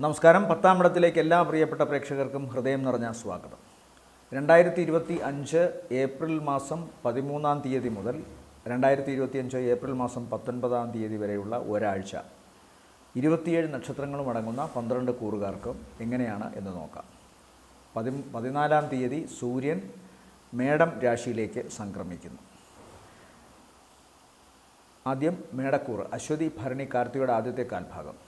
നമസ്കാരം. പത്താം ഇടത്തിലേക്ക് എല്ലാ പ്രിയപ്പെട്ട പ്രേക്ഷകർക്കും ഹൃദയം നിറഞ്ഞ സ്വാഗതം. 2025 ഏപ്രിൽ മാസം 13-ാം തീയതി മുതൽ 2025 ഏപ്രിൽ മാസം 19-ാം തീയതി വരെയുള്ള ഒരാഴ്ച 27 നക്ഷത്രങ്ങളും അടങ്ങുന്ന 12 കൂറുകാർക്ക് എങ്ങനെയാണ് എന്ന് നോക്കാം. 14-ാം തീയതി സൂര്യൻ മേടം രാശിയിലേക്ക് സംക്രമിക്കുന്നു. ആദ്യം മേടക്കൂറ്, അശ്വതി ഭരണി കാർത്തികയുടെ ആദ്യത്തെ കാൽഭാഗം.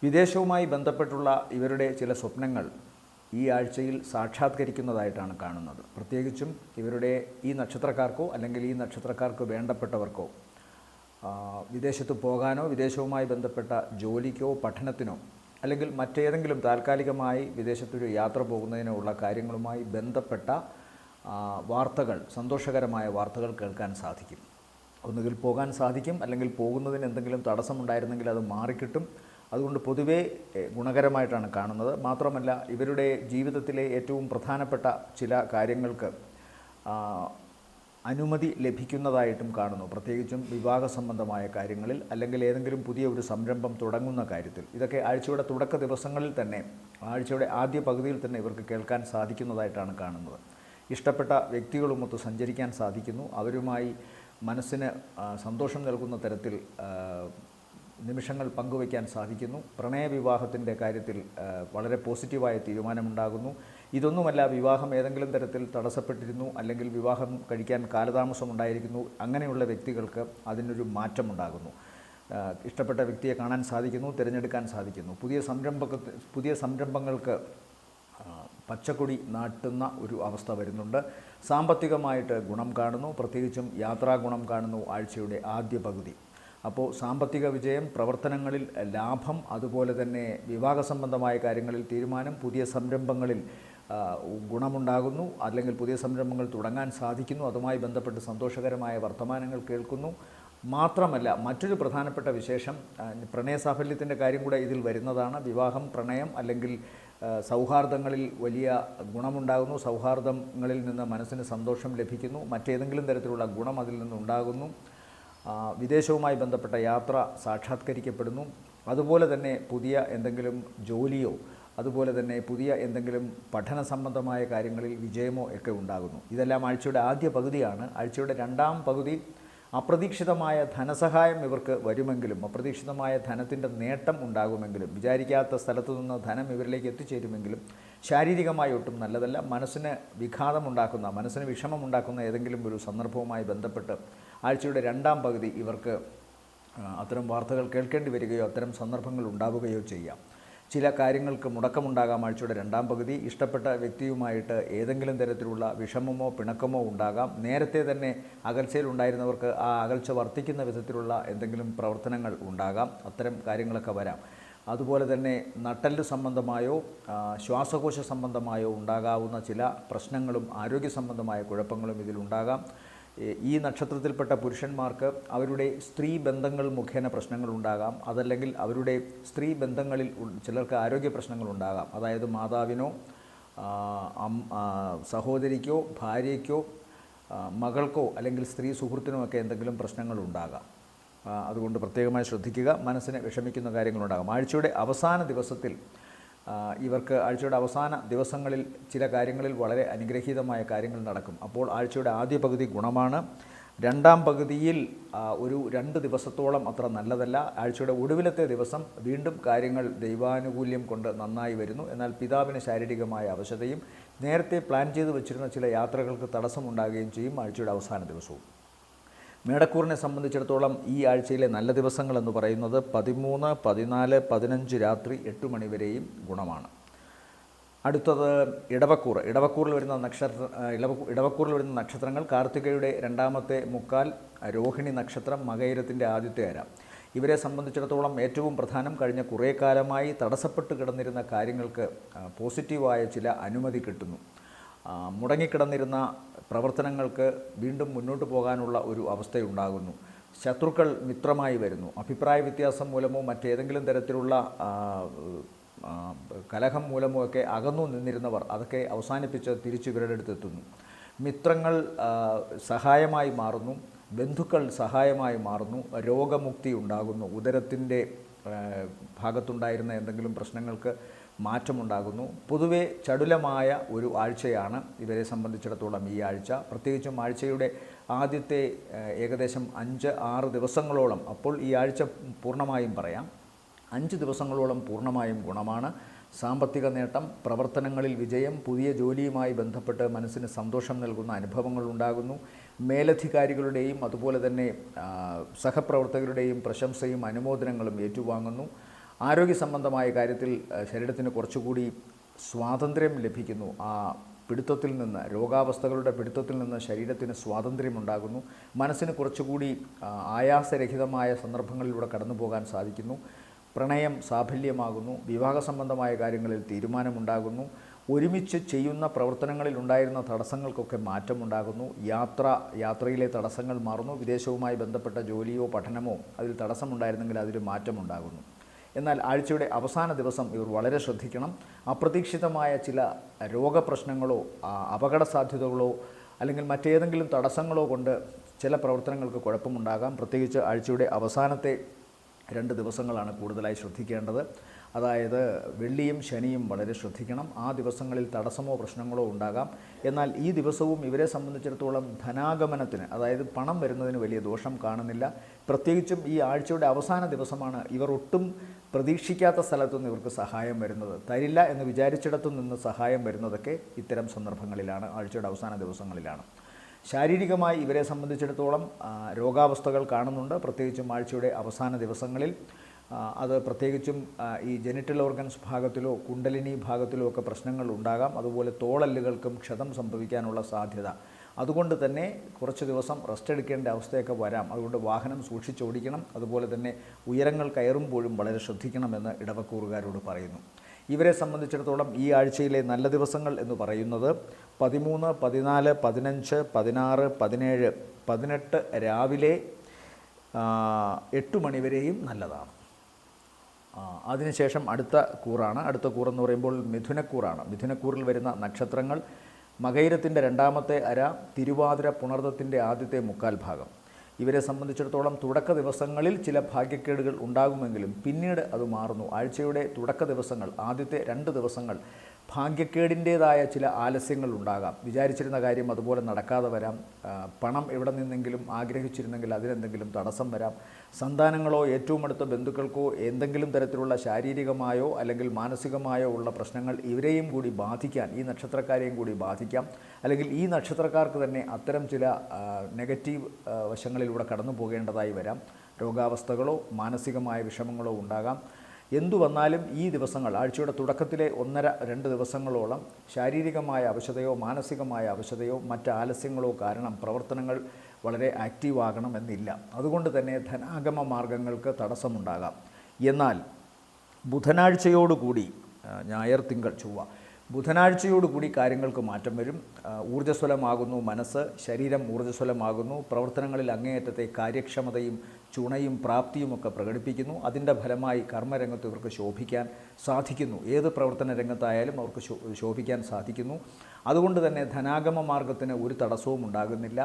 വിദേശവുമായി ബന്ധപ്പെട്ടുള്ള ഇവരുടെ ചില സ്വപ്നങ്ങൾ ഈ ആഴ്ചയിൽ സാക്ഷാത്കരിക്കുന്നതായിട്ടാണ് കാണുന്നത്. പ്രത്യേകിച്ചും ഇവരുടെ ഈ നക്ഷത്രക്കാർക്കോ അല്ലെങ്കിൽ ഈ നക്ഷത്രക്കാർക്ക് വേണ്ടപ്പെട്ടവർക്കോ വിദേശത്ത് പോകാനോ വിദേശവുമായി ബന്ധപ്പെട്ട ജോലിക്കോ പഠനത്തിനോ അല്ലെങ്കിൽ മറ്റേതെങ്കിലും താൽക്കാലികമായി വിദേശത്തൊരു യാത്ര പോകുന്നതിനോ ഉള്ള കാര്യങ്ങളുമായി ബന്ധപ്പെട്ട വാർത്തകൾ, സന്തോഷകരമായ വാർത്തകൾ കേൾക്കാൻ സാധിക്കും. ഒന്നുകിൽ പോകാൻ സാധിക്കും, അല്ലെങ്കിൽ പോകുന്നതിന് എന്തെങ്കിലും തടസ്സമുണ്ടായിരുന്നെങ്കിൽ അത് മാറിക്കിട്ടും. അതുകൊണ്ട് പൊതുവേ ഗുണകരമായിട്ടാണ് കാണുന്നത്. മാത്രമല്ല, ഇവരുടെ ജീവിതത്തിലെ ഏറ്റവും പ്രധാനപ്പെട്ട ചില കാര്യങ്ങൾക്ക് അനുമതി ലഭിക്കുന്നതായിട്ടും കാണുന്നു. പ്രത്യേകിച്ചും വിവാഹ സംബന്ധമായ കാര്യങ്ങളിൽ അല്ലെങ്കിൽ ഏതെങ്കിലും പുതിയ ഒരു സംരംഭം തുടങ്ങുന്ന കാര്യത്തിൽ. ഇതൊക്കെ ആഴ്ചയുടെ തുടക്ക ദിവസങ്ങളിൽ തന്നെ, ആഴ്ചയുടെ ആദ്യ പകുതിയിൽ തന്നെ ഇവർക്ക് കേൾക്കാൻ സാധിക്കുന്നതായിട്ടാണ് കാണുന്നത്. ഇഷ്ടപ്പെട്ട വ്യക്തികളുമൊത്ത് സഞ്ചരിക്കാൻ സാധിക്കുന്നു. അവരുമായി മനസ്സിന് സന്തോഷം നൽകുന്ന തരത്തിൽ നിമിഷങ്ങൾ പങ്കുവയ്ക്കാൻ സാധിക്കുന്നു. പ്രണയവിവാഹത്തിൻ്റെ കാര്യത്തിൽ വളരെ പോസിറ്റീവായ തീരുമാനമുണ്ടാകുന്നു. ഇതൊന്നുമല്ല, വിവാഹം ഏതെങ്കിലും തരത്തിൽ തടസ്സപ്പെട്ടിരുന്നു അല്ലെങ്കിൽ വിവാഹം കഴിക്കാൻ കാലതാമസമുണ്ടായിരിക്കുന്നു, അങ്ങനെയുള്ള വ്യക്തികൾക്ക് അതിനൊരു മാറ്റമുണ്ടാകുന്നു. ഇഷ്ടപ്പെട്ട വ്യക്തിയെ കാണാൻ സാധിക്കുന്നു, തിരഞ്ഞെടുക്കാൻ സാധിക്കുന്നു. പുതിയ സംരംഭങ്ങൾക്ക് പച്ചക്കൊടി നാട്ടുന്ന ഒരു അവസ്ഥ വരുന്നുണ്ട്. സാമ്പത്തികമായിട്ട് ഗുണം കാണുന്നു, പ്രത്യേകിച്ചും യാത്രാ ഗുണം കാണുന്നു ആഴ്ചയുടെ ആദ്യ പകുതി. അപ്പോൾ സാമ്പത്തിക വിജയം, പ്രവർത്തനങ്ങളിൽ ലാഭം, അതുപോലെ തന്നെ വിവാഹ സംബന്ധമായ കാര്യങ്ങളിൽ തീരുമാനം, പുതിയ സംരംഭങ്ങളിൽ ഗുണമുണ്ടാകുന്നു അല്ലെങ്കിൽ പുതിയ സംരംഭങ്ങൾ തുടങ്ങാൻ സാധിക്കുന്നു. അതുമായി ബന്ധപ്പെട്ട് സന്തോഷകരമായ വർത്തമാനങ്ങൾ കേൾക്കുന്നു. മാത്രമല്ല, മറ്റൊരു പ്രധാനപ്പെട്ട വിശേഷം, പ്രണയസാഫല്യത്തിൻ്റെ കാര്യം കൂടെ ഇതിൽ വരുന്നതാണ്. വിവാഹം, പ്രണയം അല്ലെങ്കിൽ സൗഹാർദ്ദങ്ങളിൽ വലിയ ഗുണമുണ്ടാകുന്നു. സൗഹാർദ്ദങ്ങളിൽ നിന്ന് മനസ്സിന് സന്തോഷം ലഭിക്കുന്നു. മറ്റേതെങ്കിലും തരത്തിലുള്ള ഗുണം അതിൽ നിന്നുണ്ടാകുന്നു. വിദേശവുമായി ബന്ധപ്പെട്ട യാത്ര സാക്ഷാത്കരിക്കപ്പെടുന്നു. അതുപോലെ തന്നെ പുതിയ എന്തെങ്കിലും ജോലിയോ അതുപോലെ തന്നെ പുതിയ എന്തെങ്കിലും പഠന സംബന്ധമായ കാര്യങ്ങളിൽ വിജയമോ ഒക്കെ ഉണ്ടാകുന്നു. ഇതെല്ലാം ആഴ്ചയുടെ ആദ്യ പകുതിയാണ്. ആഴ്ചയുടെ രണ്ടാം പകുതി അപ്രതീക്ഷിതമായ ധനസഹായം ഇവർക്ക് വരുമെങ്കിലും, അപ്രതീക്ഷിതമായ ധനത്തിൻ്റെ നേട്ടം ഉണ്ടാകുമെങ്കിലും, വിചാരിക്കാത്ത സ്ഥലത്തു നിന്ന് ധനം ഇവരിലേക്ക് എത്തിച്ചേരുമെങ്കിലും ശാരീരികമായി ഒട്ടും നല്ലതല്ല. മനസ്സിന് വിഘാതമുണ്ടാക്കുന്ന, മനസ്സിന് വിഷമമുണ്ടാക്കുന്ന ഏതെങ്കിലും ഒരു സന്ദർഭവുമായി ബന്ധപ്പെട്ട് ആഴ്ചയുടെ രണ്ടാം പകുതി ഇവർക്ക് അത്തരം വാർത്തകൾ കേൾക്കേണ്ടി വരികയോ അത്തരം സന്ദർഭങ്ങൾ ഉണ്ടാവുകയോ ചെയ്യാം. ചില കാര്യങ്ങൾക്ക് മുടക്കമുണ്ടാകാം ആഴ്ചയുടെ രണ്ടാം പകുതി. ഇഷ്ടപ്പെട്ട വ്യക്തിയുമായിട്ട് ഏതെങ്കിലും തരത്തിലുള്ള വിഷമമോ പിണക്കമോ ഉണ്ടാകാം. നേരത്തെ തന്നെ അകൽച്ചയിലുണ്ടായിരുന്നവർക്ക് ആ അകൽച്ച വർദ്ധിക്കുന്ന വിധത്തിലുള്ള എന്തെങ്കിലും പ്രവർത്തനങ്ങൾ ഉണ്ടാകാം. അത്തരം കാര്യങ്ങളൊക്കെ വരാം. അതുപോലെ തന്നെ നട്ടെല്ല് സംബന്ധമായോ ശ്വാസകോശ സംബന്ധമായോ ഉണ്ടാകാവുന്ന ചില പ്രശ്നങ്ങളും ആരോഗ്യ സംബന്ധമായ കുഴപ്പങ്ങളും ഇതിലുണ്ടാകാം. ഈ നക്ഷത്രത്തിൽപ്പെട്ട പുരുഷന്മാർക്ക് അവരുടെ സ്ത്രീ ബന്ധങ്ങൾ മുഖേന പ്രശ്നങ്ങളുണ്ടാകാം. അതല്ലെങ്കിൽ അവരുടെ സ്ത്രീ ബന്ധങ്ങളിൽ ചിലർക്ക് ആരോഗ്യ പ്രശ്നങ്ങളുണ്ടാകാം. അതായത് മാതാവിനോ സഹോദരിക്കോ ഭാര്യയ്ക്കോ മകൾക്കോ അല്ലെങ്കിൽ സ്ത്രീ സുഹൃത്തിനോ ഒക്കെ എന്തെങ്കിലും പ്രശ്നങ്ങളുണ്ടാകാം. അതുകൊണ്ട് പ്രത്യേകമായി ശ്രദ്ധിക്കുക. മനസ്സിനെ വിഷമിക്കുന്ന കാര്യങ്ങളുണ്ടാകാം. ആഴ്ചയുടെ അവസാന ദിവസത്തിൽ ഇവർക്ക് ആഴ്ചയുടെ അവസാന ദിവസങ്ങളിൽ ചില കാര്യങ്ങളിൽ വളരെ അനുഗ്രഹീതമായ കാര്യങ്ങൾ നടക്കും. അപ്പോൾ ആഴ്ചയുടെ ആദ്യ പകുതി ഗുണമാണ്. രണ്ടാം പകുതിയിൽ ഒരു 2 ദിവസത്തോളം അത്ര നല്ലതല്ല. ആഴ്ചയുടെ ഒടുവിലത്തെ ദിവസം വീണ്ടും കാര്യങ്ങൾ ദൈവാനുകൂല്യം കൊണ്ട് നന്നായി വരുന്നു. എന്നാൽ പിതാവിന് ശാരീരികമായ അവശതയും നേരത്തെ പ്ലാൻ ചെയ്ത് വെച്ചിരുന്ന ചില യാത്രകൾക്ക് തടസ്സമുണ്ടാകുകയും ചെയ്യും ആഴ്ചയുടെ അവസാന ദിവസവും. മേടക്കൂറിനെ സംബന്ധിച്ചിടത്തോളം ഈ ആഴ്ചയിലെ നല്ല ദിവസങ്ങളെന്ന് പറയുന്നത് 13, 14, 15 രാത്രി 8 മണി വരെയും ഗുണമാണ്. അടുത്തത് ഇടവക്കൂറ്. ഇടവക്കൂറിൽ വരുന്ന നക്ഷത്രങ്ങൾ കാർത്തികയുടെ രണ്ടാമത്തെ മുക്കാൽ, രോഹിണി നക്ഷത്രം, മകയിരത്തിൻ്റെ ആദ്യത്തെ അര. ഇവരെ സംബന്ധിച്ചിടത്തോളം ഏറ്റവും പ്രധാനം, കഴിഞ്ഞ കുറേ കാലമായി തടസ്സപ്പെട്ട് കിടന്നിരുന്ന കാര്യങ്ങൾക്ക് പോസിറ്റീവായ ചില അനുമതി കിട്ടുന്നു. മുടങ്ങിക്കിടന്നിരുന്ന പ്രവർത്തനങ്ങൾക്ക് വീണ്ടും മുന്നോട്ട് പോകാനുള്ള ഒരു അവസ്ഥയുണ്ടാകുന്നു. ശത്രുക്കൾ മിത്രമായി വരുന്നു. അഭിപ്രായ വ്യത്യാസം മൂലമോ മറ്റേതെങ്കിലും തരത്തിലുള്ള കലഹം മൂലമോ ഒക്കെ അകന്നു നിന്നിരുന്നവർ അതൊക്കെ അവസാനിപ്പിച്ച് തിരിച്ച് ഇവരുടെ അടുത്തെത്തുന്നു. മിത്രങ്ങൾ സഹായമായി മാറുന്നു. ബന്ധുക്കൾ സഹായമായി മാറുന്നു, രോഗമുക്തി ഉണ്ടാകുന്നു, ഉദരത്തിൻ്റെ ഭാഗത്തുണ്ടായിരുന്ന എന്തെങ്കിലും പ്രശ്നങ്ങൾക്ക് മാറ്റമുണ്ടാകുന്നു. പൊതുവെ ചടുലമായ ഒരു ആഴ്ചയാണ് ഇവരെ സംബന്ധിച്ചിടത്തോളം ഈ ആഴ്ച. പ്രത്യേകിച്ചും ആഴ്ചയുടെ ആദ്യത്തെ ഏകദേശം 5-6 ദിവസങ്ങളോളം, അപ്പോൾ ഈ ആഴ്ച പൂർണ്ണമായും പറയാം, 5 ദിവസങ്ങളോളം പൂർണ്ണമായും ഗുണമാണ്. സാമ്പത്തിക നേട്ടം, പ്രവർത്തനങ്ങളിൽ വിജയം, പുതിയ ജോലിയുമായി ബന്ധപ്പെട്ട് മനസ്സിന് സന്തോഷം നൽകുന്ന അനുഭവങ്ങൾ ഉണ്ടാകുന്നു. മേലധികാരികളുടെയും അതുപോലെ തന്നെ സഹപ്രവർത്തകരുടെയും പ്രശംസയും അനുമോദനങ്ങളും ഏറ്റുവാങ്ങുന്നു. ആരോഗ്യ സംബന്ധമായ കാര്യത്തിൽ ശരീരത്തിന് കുറച്ചുകൂടി സ്വാതന്ത്ര്യം ലഭിക്കുന്നു. ആ പിടുത്തത്തിൽ നിന്ന്, രോഗാവസ്ഥകളുടെ പിടുത്തത്തിൽ നിന്ന് ശരീരത്തിന് സ്വാതന്ത്ര്യമുണ്ടാകുന്നു. മനസ്സിന് കുറച്ചുകൂടി ആയാസരഹിതമായ സന്ദർഭങ്ങളിലൂടെ കടന്നു പോകാൻ സാധിക്കുന്നു. പ്രണയം സാഫല്യമാകുന്നു. വിവാഹ സംബന്ധമായ കാര്യങ്ങളിൽ തീരുമാനമുണ്ടാകുന്നു. ഒരുമിച്ച് ചെയ്യുന്ന പ്രവർത്തനങ്ങളിൽ ഉണ്ടായിരുന്ന തടസ്സങ്ങൾക്കൊക്കെ മാറ്റമുണ്ടാകുന്നു. യാത്രയിലെ തടസ്സങ്ങൾ മാറുന്നു. വിദേശവുമായി ബന്ധപ്പെട്ട ജോലിയോ പഠനമോ അതിൽ തടസ്സമുണ്ടായിരുന്നെങ്കിൽ അതിൽ മാറ്റമുണ്ടാകുന്നു. എന്നാൽ ആഴ്ചയുടെ അവസാന ദിവസം ഇവർ വളരെ ശ്രദ്ധിക്കണം. അപ്രതീക്ഷിതമായ ചില രോഗപ്രശ്നങ്ങളോ അപകട സാധ്യതകളോ അല്ലെങ്കിൽ മറ്റേതെങ്കിലും തടസ്സങ്ങളോ കൊണ്ട് ചില പ്രവർത്തനങ്ങൾക്ക് കുഴപ്പമുണ്ടാകാം. പ്രത്യേകിച്ച് ആഴ്ചയുടെ അവസാനത്തെ 2 ദിവസങ്ങളാണ് കൂടുതലായി ശ്രദ്ധിക്കേണ്ടത്. അതായത് വെള്ളിയും ശനിയും വളരെ ശ്രദ്ധിക്കണം. ആ ദിവസങ്ങളിൽ തടസ്സമോ പ്രശ്നങ്ങളോ ഉണ്ടാകാം. എന്നാൽ ഈ ദിവസവും ഇവരെ സംബന്ധിച്ചിടത്തോളം ധനാഗമനത്തിന്, അതായത് പണം വരുന്നതിന് വലിയ ദോഷം കാണുന്നില്ല. പ്രത്യേകിച്ചും ഈ ആഴ്ചയുടെ അവസാന ദിവസമാണ് ഇവർ ഒട്ടും പ്രതീക്ഷിക്കാത്ത സ്ഥലത്തുനിന്ന് ഇവർക്ക് സഹായം വരുന്നത്. തരില്ല എന്ന് വിചാരിച്ചിടത്തു നിന്ന് സഹായം വരുന്നതൊക്കെ ഇത്തരം സന്ദർഭങ്ങളിലാണ്, ആഴ്ചയുടെ അവസാന ദിവസങ്ങളിലാണ്. ശാരീരികമായി ഇവരെ സംബന്ധിച്ചിടത്തോളം രോഗാവസ്ഥകൾ കാണുന്നുണ്ട്. പ്രത്യേകിച്ചും ആഴ്ചയുടെ അവസാന ദിവസങ്ങളിൽ അത് പ്രത്യേകിച്ചും ഈ ജെനിറ്റൽ ഓർഗൻസ് ഭാഗത്തിലോ കുണ്ടലിനി ഭാഗത്തിലോ ഒക്കെ പ്രശ്നങ്ങൾ ഉണ്ടാകാം. അതുപോലെ തോളല്ലുകൾക്കും ക്ഷതം സംഭവിക്കാനുള്ള സാധ്യത. അതുകൊണ്ട് തന്നെ കുറച്ച് ദിവസം റെസ്റ്റ് എടുക്കേണ്ട അവസ്ഥയൊക്കെ വരാം. അതുകൊണ്ട് വാഹനം സൂക്ഷിച്ചോടിക്കണം. അതുപോലെ തന്നെ ഉയരങ്ങൾ കയറുമ്പോഴും വളരെ ശ്രദ്ധിക്കണമെന്ന് ഇടവക്കൂറുകാരോട് പറയുന്നു. ഇവരെ സംബന്ധിച്ചിടത്തോളം ഈ ആഴ്ചയിലെ നല്ല ദിവസങ്ങൾ എന്ന് പറയുന്നത് 13, 14, 15, 16, 17, 18 രാവിലെ 8 മണിവരെയും നല്ലതാണ്. അതിനുശേഷം അടുത്ത കൂറാണ്. അടുത്ത കൂറെന്ന് പറയുമ്പോൾ മിഥുനക്കൂറാണ്. മിഥുനക്കൂറിൽ വരുന്ന നക്ഷത്രങ്ങൾ മകയിരത്തിൻ്റെ 2ാമത്തെ അര, തിരുവാതിര പുണർദത്തിൻ്റെ ആദ്യത്തെ 1/4 ഭാഗം. ഇവരെ സംബന്ധിച്ചിടത്തോളം തുടക്ക ദിവസങ്ങളിൽ ചില ഭാഗ്യക്കേടുകൾ ഉണ്ടാകുമെങ്കിലും പിന്നീട് അത് മാറുന്നു. ആഴ്ചയുടെ തുടക്ക ദിവസങ്ങൾ, ആദ്യത്തെ 2 ദിവസങ്ങൾ ഭാഗ്യക്കേടിൻ്റേതായ ചില ആലസ്യങ്ങൾ ഉണ്ടാകാം. വിചാരിച്ചിരുന്ന കാര്യം അതുപോലെ നടക്കാതെ വരാം. പണം എവിടെ നിന്നെങ്കിലും ആഗ്രഹിച്ചിരുന്നെങ്കിൽ അതിനെന്തെങ്കിലും തടസ്സം വരാം. സന്താനങ്ങളോ ഏറ്റവും അടുത്ത ബന്ധുക്കൾക്കോ എന്തെങ്കിലും തരത്തിലുള്ള ശാരീരികമായോ അല്ലെങ്കിൽ മാനസികമായോ ഉള്ള പ്രശ്നങ്ങൾ ഇവരെയും കൂടി ബാധിക്കാൻ, ഈ നക്ഷത്രക്കാരെയും കൂടി ബാധിക്കാം. അല്ലെങ്കിൽ ഈ നക്ഷത്രക്കാർക്ക് തന്നെ അത്തരം ചില നെഗറ്റീവ് വശങ്ങളിലൂടെ കടന്നു പോകേണ്ടതായി വരാം. രോഗാവസ്ഥകളോ മാനസികമായ വിഷമങ്ങളോ ഉണ്ടാകാം. എന്തു വന്നാലും ഈ ദിവസങ്ങൾ, ആഴ്ചയുടെ തുടക്കത്തിലെ 1.5-2 ദിവസങ്ങളോളം ശാരീരികമായ അവശതയോ മാനസികമായ അവശതയോ മറ്റ് ആലസ്യങ്ങളോ കാരണം പ്രവർത്തനങ്ങൾ വളരെ ആക്റ്റീവാകണമെന്നില്ല. അതുകൊണ്ട് തന്നെ ധനാഗമ മാർഗങ്ങൾക്ക് തടസ്സമുണ്ടാകാം. എന്നാൽ ബുധനാഴ്ചയോടുകൂടി, ഞായർ, തിങ്കൾ, ചൊവ്വ, ബുധനാഴ്ചയോടുകൂടി കാര്യങ്ങൾക്ക് മാറ്റം വരും. ഊർജ്ജസ്വലമാകുന്നു മനസ്സ്, ശരീരം ഊർജ്ജസ്വലമാകുന്നു. പ്രവർത്തനങ്ങളിൽ അങ്ങേയറ്റത്തെ കാര്യക്ഷമതയും ചുണയും പ്രാപ്തിയുമൊക്കെ പ്രകടിപ്പിക്കുന്നു. അതിൻ്റെ ഫലമായി കർമ്മരംഗത്ത് ഇവർക്ക് ശോഭിക്കാൻ സാധിക്കുന്നു. ഏത് പ്രവർത്തന രംഗത്തായാലും അവർക്ക് ശോഭിക്കാൻ സാധിക്കുന്നു. അതുകൊണ്ട് തന്നെ ധനാഗമ മാർഗത്തിന് ഒരു തടസ്സവും ഉണ്ടാകുന്നില്ല.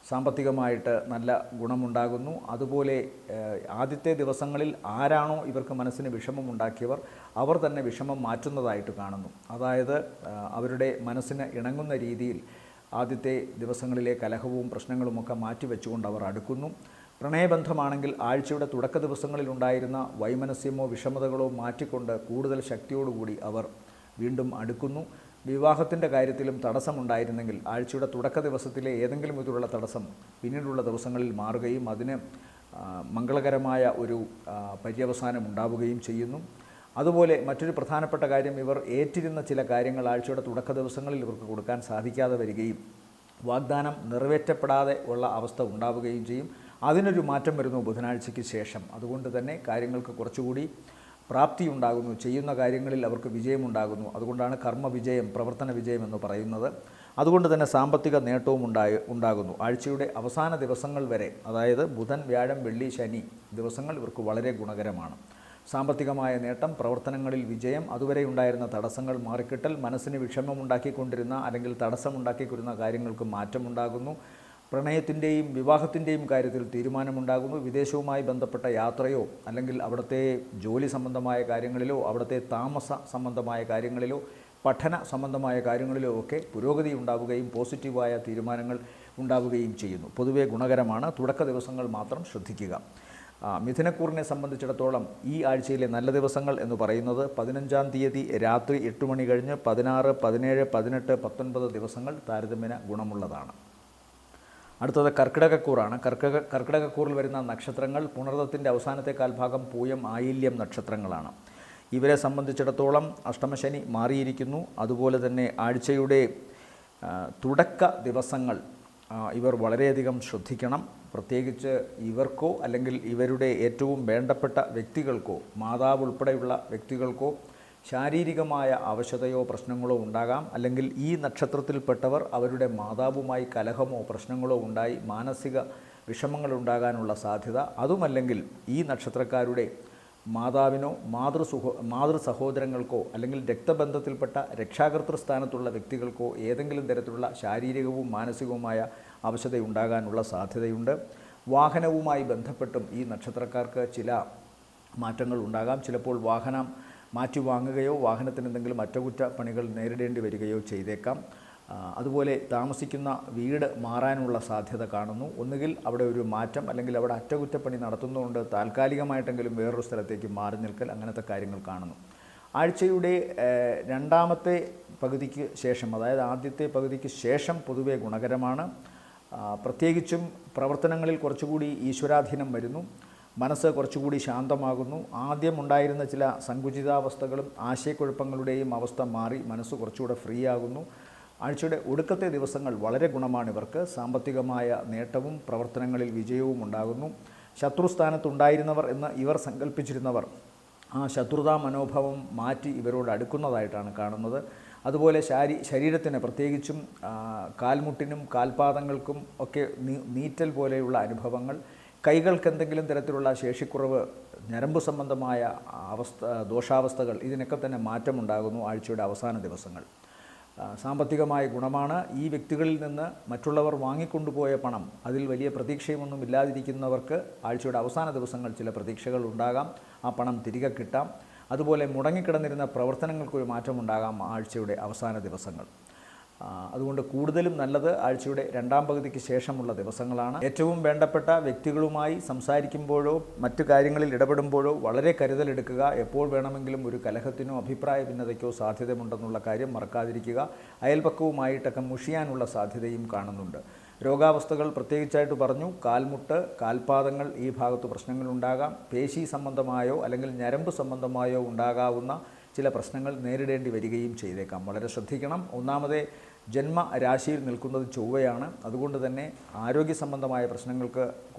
സാമ്പത്തികമായിട്ട് നല്ല ഗുണമുണ്ടാകുന്നു. അതുപോലെ ആദ്യത്തെ ദിവസങ്ങളിൽ ആരാണോ ഇവർക്ക് മനസ്സിന് വിഷമമുണ്ടാക്കിയവർ അവർ തന്നെ വിഷമം മാറ്റുന്നതായിട്ട് കാണുന്നു. അതായത് അവരുടെ മനസ്സിന് ഇണങ്ങുന്ന രീതിയിൽ ആദ്യത്തെ ദിവസങ്ങളിലെ കലഹവും പ്രശ്നങ്ങളുമൊക്കെ മാറ്റിവെച്ചുകൊണ്ട് അവർ അടുക്കുന്നു. പ്രണയബന്ധമാണെങ്കിൽ ആഴ്ചയുടെ തുടക്ക ദിവസങ്ങളിലുണ്ടായിരുന്ന വൈമനസ്യമോ വിഷമതകളോ മാറ്റിക്കൊണ്ട് കൂടുതൽ ശക്തിയോടുകൂടി അവർ വീണ്ടും അടുക്കുന്നു. വിവാഹത്തിൻ്റെ കാര്യത്തിലും തടസ്സമുണ്ടായിരുന്നെങ്കിൽ ആഴ്ചയുടെ തുടക്ക ദിവസത്തിലെ ഏതെങ്കിലും വിധത്തിലുള്ള തടസ്സം പിന്നീടുള്ള ദിവസങ്ങളിൽ മാറുകയും അതിന് മംഗളകരമായ ഒരു പര്യവസാനം ഉണ്ടാവുകയും ചെയ്യുന്നു. അതുപോലെ മറ്റൊരു പ്രധാനപ്പെട്ട കാര്യം, ഇവർ ഏറ്റിരുന്ന ചില കാര്യങ്ങൾ ആഴ്ചയുടെ തുടക്ക ദിവസങ്ങളിൽ ഇവർക്ക് കൊടുക്കാൻ സാധിക്കാതെ വരികയും വാഗ്ദാനം നിറവേറ്റപ്പെടാതെ ഉള്ള അവസ്ഥ ഉണ്ടാവുകയും ചെയ്യും. അതിനൊരു മാറ്റം വരുന്നു ബുധനാഴ്ചയ്ക്ക് ശേഷം. അതുകൊണ്ട് തന്നെ കാര്യങ്ങൾക്ക് കുറച്ചുകൂടി പ്രാപ്തി ഉണ്ടാകുന്നു. ചെയ്യുന്ന കാര്യങ്ങളിൽ അവർക്ക് വിജയമുണ്ടാകുന്നു. അതുകൊണ്ടാണ് കർമ്മ വിജയം, പ്രവർത്തന വിജയം എന്ന് പറയുന്നത്. അതുകൊണ്ട് തന്നെ സാമ്പത്തിക നേട്ടവും ഉണ്ടാകുന്നു. ആഴ്ചയുടെ അവസാന ദിവസങ്ങൾ വരെ, അതായത് ബുധൻ, വ്യാഴം, വെള്ളി, ശനി ദിവസങ്ങൾ ഇവർക്ക് വളരെ ഗുണകരമാണ്. സാമ്പത്തികമായ നേട്ടം, പ്രവർത്തനങ്ങളിൽ വിജയം, അതുവരെ ഉണ്ടായിരുന്ന തടസ്സങ്ങൾ മാറിക്കിട്ടൽ, മനസ്സിന് വിഷമമുണ്ടാക്കിക്കൊണ്ടിരുന്ന അല്ലെങ്കിൽ തടസ്സമുണ്ടാക്കിക്കൊണ്ടിരുന്ന കാര്യങ്ങൾക്ക് മാറ്റമുണ്ടാകുന്നു. പ്രണയത്തിൻ്റെയും വിവാഹത്തിൻ്റെയും കാര്യത്തിൽ തീരുമാനമുണ്ടാകുന്നു. വിദേശവുമായി ബന്ധപ്പെട്ട യാത്രയോ അല്ലെങ്കിൽ അവിടുത്തെ ജോലി സംബന്ധമായ കാര്യങ്ങളിലോ അവിടുത്തെ താമസ സംബന്ധമായ കാര്യങ്ങളിലോ പഠന സംബന്ധമായ കാര്യങ്ങളിലോ ഒക്കെ പുരോഗതി ഉണ്ടാവുകയും പോസിറ്റീവായ തീരുമാനങ്ങൾ ഉണ്ടാവുകയും ചെയ്യുന്നു. പൊതുവെ ഗുണകരമാണ്. തുടക്ക ദിവസങ്ങൾ മാത്രം ശ്രദ്ധിക്കുക. മിഥുനക്കൂറിനെ സംബന്ധിച്ചിടത്തോളം ഈ ആഴ്ചയിലെ നല്ല ദിവസങ്ങൾ എന്ന് പറയുന്നത് 15-ാം തീയതി രാത്രി 8 മണി കഴിഞ്ഞ് 16, 17, 18, 19 ദിവസങ്ങൾ താരതമ്യേന ഗുണമുള്ളതാണ്. അടുത്തത് കർക്കിടകക്കൂറാണ്. കർക്കിടകക്കൂറിൽ വരുന്ന നക്ഷത്രങ്ങൾ പുണർദത്തിൻ്റെ അവസാനത്തെ കാൽഭാഗം, പൂയം, ആയില്യം നക്ഷത്രങ്ങളാണ്. ഇവരെ സംബന്ധിച്ചിടത്തോളം അഷ്ടമശനി മാറിയിരിക്കുന്നു. അതുപോലെ തന്നെ ആഴ്ചയുടെ തുടക്ക ദിവസങ്ങൾ ഇവർ വളരെയധികം ശ്രദ്ധിക്കണം. പ്രത്യേകിച്ച് ഇവർക്കോ അല്ലെങ്കിൽ ഇവരുടെ ഏറ്റവും വേണ്ടപ്പെട്ട വ്യക്തികൾക്കോ, മാതാവ് ഉൾപ്പെടെയുള്ള വ്യക്തികൾക്കോ ശാരീരികമായ അവശതയോ പ്രശ്നങ്ങളോ ഉണ്ടാകാം. അല്ലെങ്കിൽ ഈ നക്ഷത്രത്തിൽപ്പെട്ടവർ അവരുടെ മാതാവുമായി കലഹമോ പ്രശ്നങ്ങളോ ഉണ്ടായി മാനസിക വിഷമങ്ങൾ ഉണ്ടാകാനുള്ള സാധ്യത. അതുമല്ലെങ്കിൽ ഈ നക്ഷത്രക്കാരുടെ മാതാവിനോ മാതൃ സഹോദരങ്ങൾക്കോ അല്ലെങ്കിൽ രക്തബന്ധത്തിൽപ്പെട്ട രക്ഷാകർതൃ സ്ഥാനത്തുള്ള വ്യക്തികൾക്കോ ഏതെങ്കിലും തരത്തിലുള്ള ശാരീരികവും മാനസികവുമായ അവശതയുണ്ടാകാനുള്ള സാധ്യതയുണ്ട്. വാഹനവുമായി ബന്ധപ്പെട്ടും ഈ നക്ഷത്രക്കാർക്ക് ചില മാറ്റങ്ങൾ ഉണ്ടാകാം. ചിലപ്പോൾ വാഹനം മാറ്റി വാങ്ങുകയോ വാഹനത്തിന് എന്തെങ്കിലും അറ്റകുറ്റപ്പണികൾ നേരിടേണ്ടി വരികയോ ചെയ്തേക്കാം. അതുപോലെ താമസിക്കുന്ന വീട് മാറാനുള്ള സാധ്യത കാണുന്നു. ഒന്നുകിൽ അവിടെ ഒരു മാറ്റം അല്ലെങ്കിൽ അവിടെ അറ്റകുറ്റപ്പണി നടത്തുന്നതുകൊണ്ട് താൽക്കാലികമായിട്ടെങ്കിലും വേറൊരു സ്ഥലത്തേക്ക് മാറി നിൽക്കൽ, അങ്ങനത്തെ കാര്യങ്ങൾ കാണുന്നു. ആഴ്ചയുടെ രണ്ടാമത്തെ പകുതിക്ക് ശേഷം, അതായത് ആദ്യത്തെ പകുതിക്ക് ശേഷം പൊതുവെ ഗുണകരമാണ്. പ്രത്യേകിച്ചും പ്രവർത്തനങ്ങളിൽ കുറച്ചുകൂടി ഈശ്വരാധീനം വരുന്നു. മനസ്സ് കുറച്ചുകൂടി ശാന്തമാകുന്നു. ആദ്യം ഉണ്ടായിരുന്ന ചില സങ്കുചിതാവസ്ഥകളും ആശയക്കുഴപ്പങ്ങളുടെയും അവസ്ഥ മാറി മനസ്സ് കുറച്ചുകൂടെ ഫ്രീ ആകുന്നു. ആഴ്ചയുടെ ഒടുക്കത്തെ ദിവസങ്ങൾ വളരെ ഗുണമാണ് ഇവർക്ക്. സാമ്പത്തികമായ നേട്ടവും പ്രവർത്തനങ്ങളിൽ വിജയവും ഉണ്ടാകുന്നു. ശത്രുസ്ഥാനത്തുണ്ടായിരുന്നവർ എന്ന് ഇവർ സങ്കല്പിച്ചിരുന്നവർ ആ ശത്രുതാ മനോഭാവം മാറ്റി ഇവരോട് അടുക്കുന്നതായിട്ടാണ് കാണുന്നത്. അതുപോലെ ശരീരത്തിന് പ്രത്യേകിച്ചും കാൽമുട്ടിനും കാൽപാദങ്ങൾക്കും ഒക്കെ നീറ്റൽ പോലെയുള്ള അനുഭവങ്ങൾ, കൈകൾക്ക് എന്തെങ്കിലും തരത്തിലുള്ള ശേഷിക്കുറവ്, ഞരമ്പ് സംബന്ധമായ ദോഷാവസ്ഥകൾ, ഇതിനൊക്കെ തന്നെ മാറ്റമുണ്ടാകുന്നു ആഴ്ചയുടെ അവസാന ദിവസങ്ങൾ. സാമ്പത്തികമായ ഗുണമാണ്. ഈ വ്യക്തികളിൽ നിന്ന് മറ്റുള്ളവർ വാങ്ങിക്കൊണ്ടുപോയ പണം, അതിൽ വലിയ പ്രതീക്ഷയൊന്നും ഇല്ലാതിരിക്കുന്നവർക്ക് ആഴ്ചയുടെ അവസാന ദിവസങ്ങൾ ചില പ്രതീക്ഷകൾ ഉണ്ടാകാം. ആ പണം തിരികെ കിട്ടാം. അതുപോലെ മുടങ്ങിക്കിടന്നിരുന്ന പ്രവർത്തനങ്ങൾക്കൊരു മാറ്റമുണ്ടാകാം ആഴ്ചയുടെ അവസാന ദിവസങ്ങൾ. അതുകൊണ്ട് കൂടുതലും നല്ലത് ആഴ്ചയുടെ രണ്ടാം പകുതിക്ക് ശേഷമുള്ള ദിവസങ്ങളാണ്. ഏറ്റവും വേണ്ടപ്പെട്ട വ്യക്തികളുമായി സംസാരിക്കുമ്പോഴോ മറ്റു കാര്യങ്ങളിൽ ഇടപെടുമ്പോഴോ വളരെ കരുതലെടുക്കുക. എപ്പോൾ വേണമെങ്കിലും ഒരു കലഹത്തിനോ അഭിപ്രായ ഭിന്നതയ്ക്കോ സാധ്യതയുണ്ടെന്നുള്ള കാര്യം മറക്കാതിരിക്കുക. അയൽപക്കവുമായിട്ടൊക്കെ മുഷിയാനുള്ള സാധ്യതയും കാണുന്നുണ്ട്. രോഗാവസ്ഥകൾ പ്രത്യേകിച്ചായിട്ട് പറഞ്ഞു. കാൽമുട്ട്, കാൽപാദങ്ങൾ, ഈ ഭാഗത്ത് പ്രശ്നങ്ങളുണ്ടാകാം. പേശി സംബന്ധമായോ അല്ലെങ്കിൽ ഞരമ്പ് സംബന്ധമായോ ഉണ്ടാകാവുന്ന ചില പ്രശ്നങ്ങൾ നേരിടേണ്ടി വരികയും ചെയ്തേക്കാം. വളരെ ശ്രദ്ധിക്കണം. ഒന്നാമതേ ജന്മരാശിയിൽ നിൽക്കുന്നത് ചൊവ്വയാണ്. അതുകൊണ്ട് തന്നെ ആരോഗ്യ സംബന്ധമായ പ്രശ്നങ്ങൾക്ക്,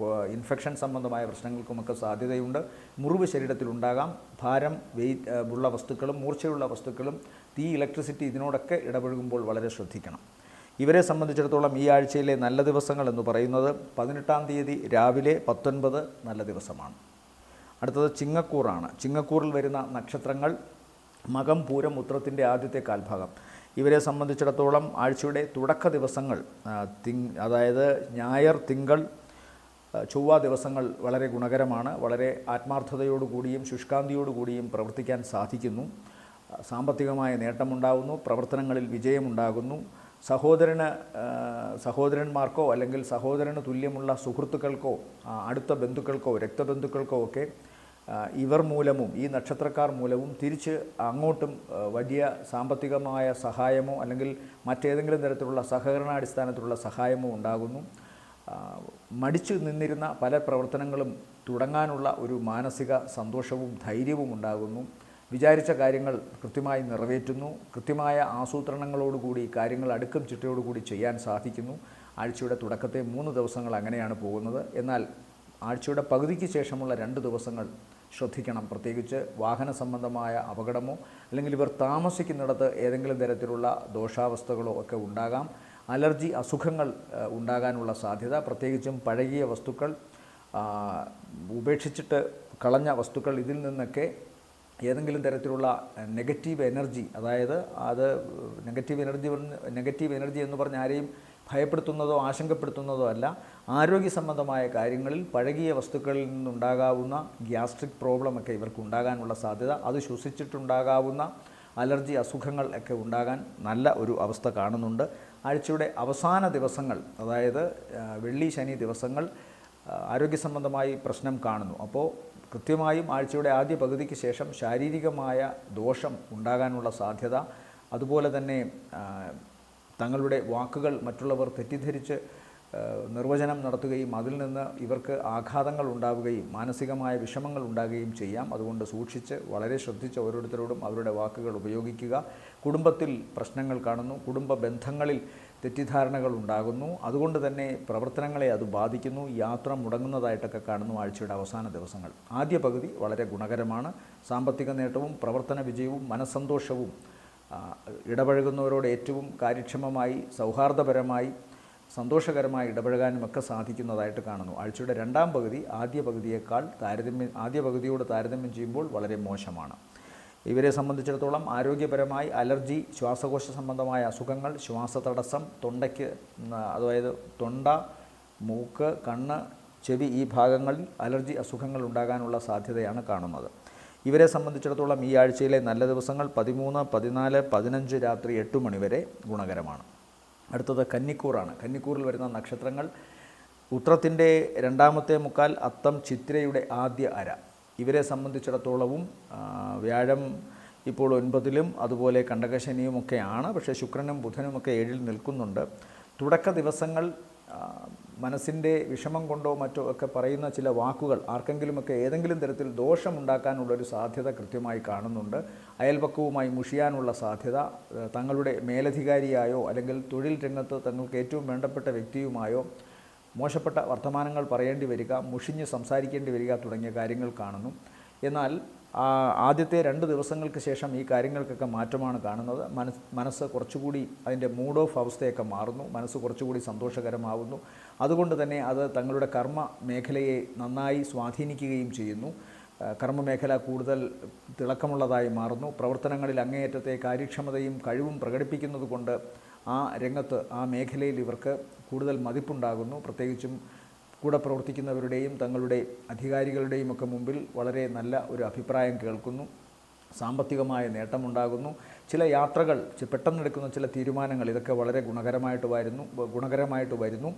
ഇൻഫെക്ഷൻ സംബന്ധമായ പ്രശ്നങ്ങൾക്കുമൊക്കെ സാധ്യതയുണ്ട്. മുറിവ് ശരീരത്തിലുണ്ടാകാം. ഭാരം, വെയിറ്റ് ഉള്ള വസ്തുക്കളും മൂർച്ചയുള്ള വസ്തുക്കളും, തീ, ഇലക്ട്രിസിറ്റി, ഇതിനോടൊക്കെ ഇടപഴകുമ്പോൾ വളരെ ശ്രദ്ധിക്കണം. ഇവരെ സംബന്ധിച്ചിടത്തോളം ഈ ആഴ്ചയിലെ നല്ല ദിവസങ്ങൾ എന്ന് പറയുന്നത് 18-ാം തീയതി രാവിലെ 19 നല്ല ദിവസമാണ്. അടുത്തത് ചിങ്ങക്കൂറാണ്. ചിങ്ങക്കൂറിൽ വരുന്ന നക്ഷത്രങ്ങൾ മകം, പൂരം, ഉത്രത്തിൻ്റെ ആദ്യത്തെ കാൽഭാഗം. ഇവരെ സംബന്ധിച്ചിടത്തോളം ആഴ്ചയുടെ തുടക്ക ദിവസങ്ങൾ, അതായത് ഞായർ, തിങ്കൾ, ചൊവ്വ ദിവസങ്ങൾ വളരെ ഗുണകരമാണ്. വളരെ ആത്മാർത്ഥതയോടുകൂടിയും ശുഷ്കാന്തിയോടുകൂടിയും പ്രവർത്തിക്കാൻ സാധിക്കുന്നു. സാമ്പത്തികമായ നേട്ടമുണ്ടാകുന്നു. പ്രവർത്തനങ്ങളിൽ വിജയമുണ്ടാകുന്നു. സഹോദരന്മാർക്കോ അല്ലെങ്കിൽ സഹോദരന് തുല്യമുള്ള സുഹൃത്തുക്കൾക്കോ അടുത്ത ബന്ധുക്കൾക്കോ രക്തബന്ധുക്കൾക്കോ ഒക്കെ ഇവർ മൂലവും ഈ നക്ഷത്രക്കാർ മൂലവും തിരിച്ച് അങ്ങോട്ടും വലിയ സാമ്പത്തികമായ സഹായമോ അല്ലെങ്കിൽ മറ്റേതെങ്കിലും തരത്തിലുള്ള സഹകരണാടിസ്ഥാനത്തിലുള്ള സഹായമോ ഉണ്ടാകുന്നു. മടിച്ചു നിന്നിരുന്ന പല പ്രവർത്തനങ്ങളും തുടങ്ങാനുള്ള ഒരു മാനസിക സന്തോഷവും ധൈര്യവും ഉണ്ടാകുന്നു. വിചാരിച്ച കാര്യങ്ങൾ കൃത്യമായി നിറവേറ്റുന്നു. കൃത്യമായ ആസൂത്രണങ്ങളോടുകൂടി കാര്യങ്ങൾ അടുക്കും ചിട്ടയോടുകൂടി ചെയ്യാൻ സാധിക്കുന്നു. ആഴ്ചയുടെ തുടക്കത്തെ 3 ദിവസങ്ങൾ അങ്ങനെയാണ് പോകുന്നത്. എന്നാൽ ആഴ്ചയുടെ പകുതിക്ക് ശേഷമുള്ള 2 ദിവസങ്ങൾ ശ്രദ്ധിക്കണം. പ്രത്യേകിച്ച് വാഹന സംബന്ധമായ അപകടമോ അല്ലെങ്കിൽ ഇവർ താമസിക്കുന്നിടത്ത് ഏതെങ്കിലും തരത്തിലുള്ള ദോഷാവസ്ഥകളോ ഒക്കെ ഉണ്ടാകാം. അലർജി അസുഖങ്ങൾ ഉണ്ടാകാനുള്ള സാധ്യത, പ്രത്യേകിച്ചും പഴകിയ വസ്തുക്കൾ, ഉപേക്ഷിച്ചിട്ട് കളഞ്ഞ വസ്തുക്കൾ, ഇതിൽ നിന്നൊക്കെ ഏതെങ്കിലും തരത്തിലുള്ള നെഗറ്റീവ് എനർജി, അതായത് അത് നെഗറ്റീവ് എനർജി എന്ന് പറഞ്ഞ് ആരെയും ഭയപ്പെടുത്തുന്നതോ ആശങ്കപ്പെടുത്തുന്നതോ അല്ല. ആരോഗ്യ സംബന്ധമായ കാര്യങ്ങളിൽ പഴകിയ വസ്തുക്കളിൽ നിന്നുണ്ടാകാവുന്ന ഗ്യാസ്ട്രിക് പ്രോബ്ലമൊക്കെ ഇവർക്ക് ഉണ്ടാകാനുള്ള സാധ്യത, അത് ശ്വസിച്ചിട്ടുണ്ടാകാവുന്ന അലർജി അസുഖങ്ങൾ ഒക്കെ ഉണ്ടാകാൻ നല്ല ഒരു അവസ്ഥ കാണുന്നുണ്ട്. ആഴ്ചയുടെ അവസാന ദിവസങ്ങൾ, അതായത് വെള്ളി ശനി ദിവസങ്ങൾ ആരോഗ്യ സംബന്ധമായി പ്രശ്നം കാണുന്നു. അപ്പോൾ കൃത്യമായും ആഴ്ചയുടെ ആദ്യ പകുതിക്ക് ശേഷം ശാരീരികമായ ദോഷം ഉണ്ടാകാനുള്ള സാധ്യത, അതുപോലെ തന്നെ തങ്ങളുടെ വാക്കുകൾ മറ്റുള്ളവർ തെറ്റിദ്ധരിച്ച് നിർവചനം നടത്തുകയും അതിൽ നിന്ന് ഇവർക്ക് ആഘാതങ്ങൾ ഉണ്ടാവുകയും മാനസികമായ വിഷമങ്ങൾ ഉണ്ടാകുകയും ചെയ്യാം. അതുകൊണ്ട് സൂക്ഷിച്ച് വളരെ ശ്രദ്ധിച്ച് ഓരോരുത്തരോടും അവരുടെ വാക്കുകൾ ഉപയോഗിക്കുക. കുടുംബത്തിൽ പ്രശ്നങ്ങൾ കാണുന്നു, കുടുംബ ബന്ധങ്ങളിൽ തെറ്റിദ്ധാരണകൾ ഉണ്ടാകുന്നു, അതുകൊണ്ട് തന്നെ പ്രവർത്തനങ്ങളെ അത് ബാധിക്കുന്നു. യാത്ര മുടങ്ങുന്നതായിട്ടൊക്കെ കാണുന്നു ആഴ്ചയുടെ അവസാന ദിവസങ്ങൾ. ആദ്യ പകുതി വളരെ ഗുണകരമാണ്. സാമ്പത്തിക നേട്ടവും പ്രവർത്തന വിജയവും മനസ്സന്തോഷവും, ഇടപഴകുന്നവരോട് ഏറ്റവും കാര്യക്ഷമമായി സൗഹാർദ്ദപരമായി സന്തോഷകരമായി ഇടപഴകാനുമൊക്കെ സാധിക്കുന്നതായിട്ട് കാണുന്നു. ആഴ്ചയുടെ രണ്ടാം പകുതി ആദ്യ പകുതിയോട് താരതമ്യം ചെയ്യുമ്പോൾ വളരെ മോശമാണ്. ഇവരെ സംബന്ധിച്ചിടത്തോളം ആരോഗ്യപരമായി അലർജി, ശ്വാസകോശ സംബന്ധമായ അസുഖങ്ങൾ, ശ്വാസതടസ്സം, തൊണ്ടയ്ക്ക്, അതായത് തൊണ്ട, മൂക്ക്, കണ്ണ്, ചെവി, ഈ ഭാഗങ്ങളിൽ അലർജി അസുഖങ്ങൾ ഉണ്ടാകാനുള്ള സാധ്യതയാണ് കാണുന്നത്. ഇവരെ സംബന്ധിച്ചിടത്തോളം ഈ ആഴ്ചയിലെ നല്ല ദിവസങ്ങൾ 13, 14, 15 രാത്രി 8 മണി വരെ ഗുണകരമാണ്. അടുത്തത് കന്നിക്കൂറാണ്. കന്നിക്കൂറിൽ വരുന്ന നക്ഷത്രങ്ങൾ ഉത്രത്തിൻ്റെ രണ്ടാമത്തെ മുക്കാൽ, അത്തം, ചിത്തിരയുടെ ആദ്യ അര. ഇവരെ സംബന്ധിച്ചിടത്തോളവും വ്യാഴം ഇപ്പോൾ 9-ലും അതുപോലെ കണ്ടകശനിയുമൊക്കെയാണ്. പക്ഷേ ശുക്രനും ബുധനുമൊക്കെ 7-ൽ നിൽക്കുന്നുണ്ട്. തുടക്ക ദിവസങ്ങൾ മനസ്സിൻ്റെ വിഷമം കൊണ്ടോ മറ്റോ ഒക്കെ പറയുന്ന ചില വാക്കുകൾ ആർക്കെങ്കിലുമൊക്കെ ഏതെങ്കിലും തരത്തിൽ ദോഷമുണ്ടാക്കാനുള്ളൊരു സാധ്യത കൃത്യമായി കാണുന്നുണ്ട്. അയൽപക്കവുമായി മുഷിയാനുള്ള സാധ്യത, തങ്ങളുടെ മേലധികാരിയായോ അല്ലെങ്കിൽ തൊഴിൽ രംഗത്ത് തങ്ങൾക്ക് ഏറ്റവും വേണ്ടപ്പെട്ട വ്യക്തിയുമായോ മോശപ്പെട്ട വർത്തമാനങ്ങൾ പറയേണ്ടി വരിക, മുഷിഞ്ഞ് സംസാരിക്കേണ്ടി വരിക തുടങ്ങിയ കാര്യങ്ങൾ കാണുന്നു. എന്നാൽ ആദ്യത്തെ 2 ദിവസങ്ങൾക്ക് ശേഷം ഈ കാര്യങ്ങൾക്കൊക്കെ മാറ്റമാണ് കാണുന്നത്. മനസ്സ് കുറച്ചുകൂടി അതിൻ്റെ മൂഡ് ഓഫ് അവസ്ഥയൊക്കെ മാറുന്നു, മനസ്സ് കുറച്ചുകൂടി സന്തോഷകരമാവുന്നു. അതുകൊണ്ട് തന്നെ അത് തങ്ങളുടെ കർമ്മ മേഖലയെ നന്നായി സ്വാധീനിക്കുകയും ചെയ്യുന്നു. കർമ്മമേഖല കൂടുതൽ തിളക്കമുള്ളതായി മാറുന്നു. പ്രവർത്തനങ്ങളിൽ അങ്ങേയറ്റത്തെ കാര്യക്ഷമതയും കഴിവും പ്രകടിപ്പിക്കുന്നത് കൊണ്ട് ആ രംഗത്ത്, ആ മേഖലയിൽ ഇവർക്ക് കൂടുതൽ മതിപ്പുണ്ടാകുന്നു. പ്രത്യേകിച്ചും കൂടെ പ്രവർത്തിക്കുന്നവരുടെയും തങ്ങളുടെ അധികാരികളുടെയും ഒക്കെ മുമ്പിൽ വളരെ നല്ല ഒരു അഭിപ്രായം കേൾക്കുന്നു. സാമ്പത്തികമായ നേട്ടമുണ്ടാകുന്നു. ചില യാത്രകൾ, പെട്ടെന്നെടുക്കുന്ന ചില തീരുമാനങ്ങൾ, ഇതൊക്കെ വളരെ ഗുണകരമായിട്ട് വരുന്നു.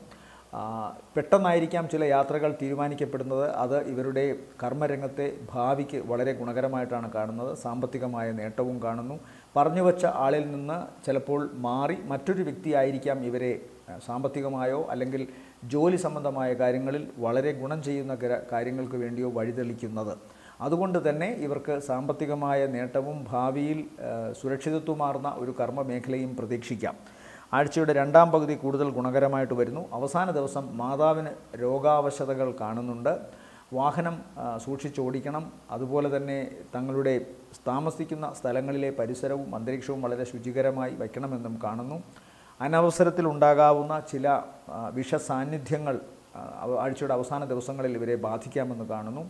പെട്ടെന്നായിരിക്കാം ചില യാത്രകൾ തീരുമാനിക്കപ്പെടുന്നത്. അത് ഇവരുടെ കർമ്മരംഗത്തെ ഭാവിക്ക് വളരെ ഗുണകരമായിട്ടാണ് കാണുന്നത്. സാമ്പത്തികമായ നേട്ടവും കാണുന്നു. പറഞ്ഞു വച്ച ആളിൽ നിന്ന് ചിലപ്പോൾ മാറി മറ്റൊരു വ്യക്തിയായിരിക്കാം ഇവരെ സാമ്പത്തികമായോ അല്ലെങ്കിൽ ജോലി സംബന്ധമായ കാര്യങ്ങളിൽ വളരെ ഗുണം ചെയ്യുന്ന കാര്യങ്ങൾക്ക് വേണ്ടിയോ വഴിതെളിക്കുന്നത്. അതുകൊണ്ട് തന്നെ ഇവർക്ക് സാമ്പത്തികമായ നേട്ടവും ഭാവിയിൽ സുരക്ഷിതത്വമാർന്ന ഒരു കർമ്മ മേഖലയും പ്രതീക്ഷിക്കാം. ആഴ്ചയുടെ രണ്ടാം പകുതി കൂടുതൽ ഗുണകരമായിട്ട് വരുന്നു. അവസാന ദിവസം മാതാവിന് രോഗാവശതകൾ കാണുന്നുണ്ട്. വാഹനം സൂക്ഷിച്ചോടിക്കണം. അതുപോലെ തന്നെ തങ്ങളുടെ താമസിക്കുന്ന സ്ഥലങ്ങളിലെ പരിസരവും അന്തരീക്ഷവും വളരെ ശുചികരമായി വയ്ക്കണമെന്നും കാണുന്നു. അനവസരത്തിൽ ഉണ്ടാകാവുന്ന ചില വിഷസാന്നിധ്യങ്ങൾ ആഴ്ചയുടെ അവസാന ദിവസങ്ങളിൽ ഇവരെ ബാധിക്കാമെന്ന് കാണുന്നു.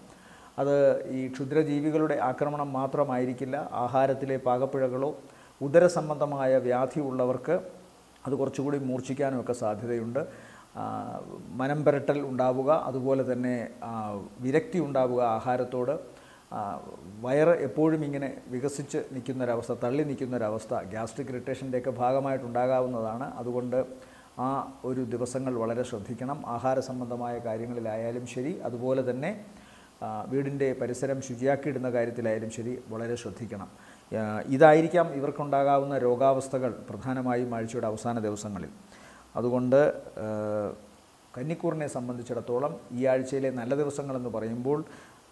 അത് ഈ ക്ഷുദ്രജീവികളുടെ ആക്രമണം മാത്രമായിരിക്കില്ല. ആഹാരത്തിലെ പാകപ്പിഴകളോ ഉദരസംബന്ധമായ വ്യാധി ഉള്ളവർക്ക് അത് കുറച്ചുകൂടി മൂർച്ഛിക്കാനും ഒക്കെ സാധ്യതയുണ്ട്. മനം പുരട്ടൽ ഉണ്ടാവുക, അതുപോലെ തന്നെ വിരക്തി ഉണ്ടാവുക ആഹാരത്തോട്, വയറ് എപ്പോഴും ഇങ്ങനെ വികസിച്ച് നിൽക്കുന്നൊരവസ്ഥ, തള്ളി നിൽക്കുന്നൊരവസ്ഥ ഗ്യാസ്ട്രിക് ഇറിറ്റേഷൻ്റെയൊക്കെ ഭാഗമായിട്ടുണ്ടാകാവുന്നതാണ്. അതുകൊണ്ട് ആ ഒരു ദിവസങ്ങൾ വളരെ ശ്രദ്ധിക്കണം. ആഹാര സംബന്ധമായ കാര്യങ്ങളിലായാലും ശരി, അതുപോലെ തന്നെ വീടിൻ്റെ പരിസരം ശുചിയാക്കിയിടുന്ന കാര്യത്തിലായാലും ശരി വളരെ ശ്രദ്ധിക്കണം. ഇതായിരിക്കാം ഇവർക്കുണ്ടാകാവുന്ന രോഗാവസ്ഥകൾ പ്രധാനമായും ആഴ്ചയുടെ അവസാന ദിവസങ്ങളിൽ. അതുകൊണ്ട് കന്നിക്കൂറിനെ സംബന്ധിച്ചിടത്തോളം ഈ ആഴ്ചയിലെ നല്ല ദിവസങ്ങളെന്ന് പറയുമ്പോൾ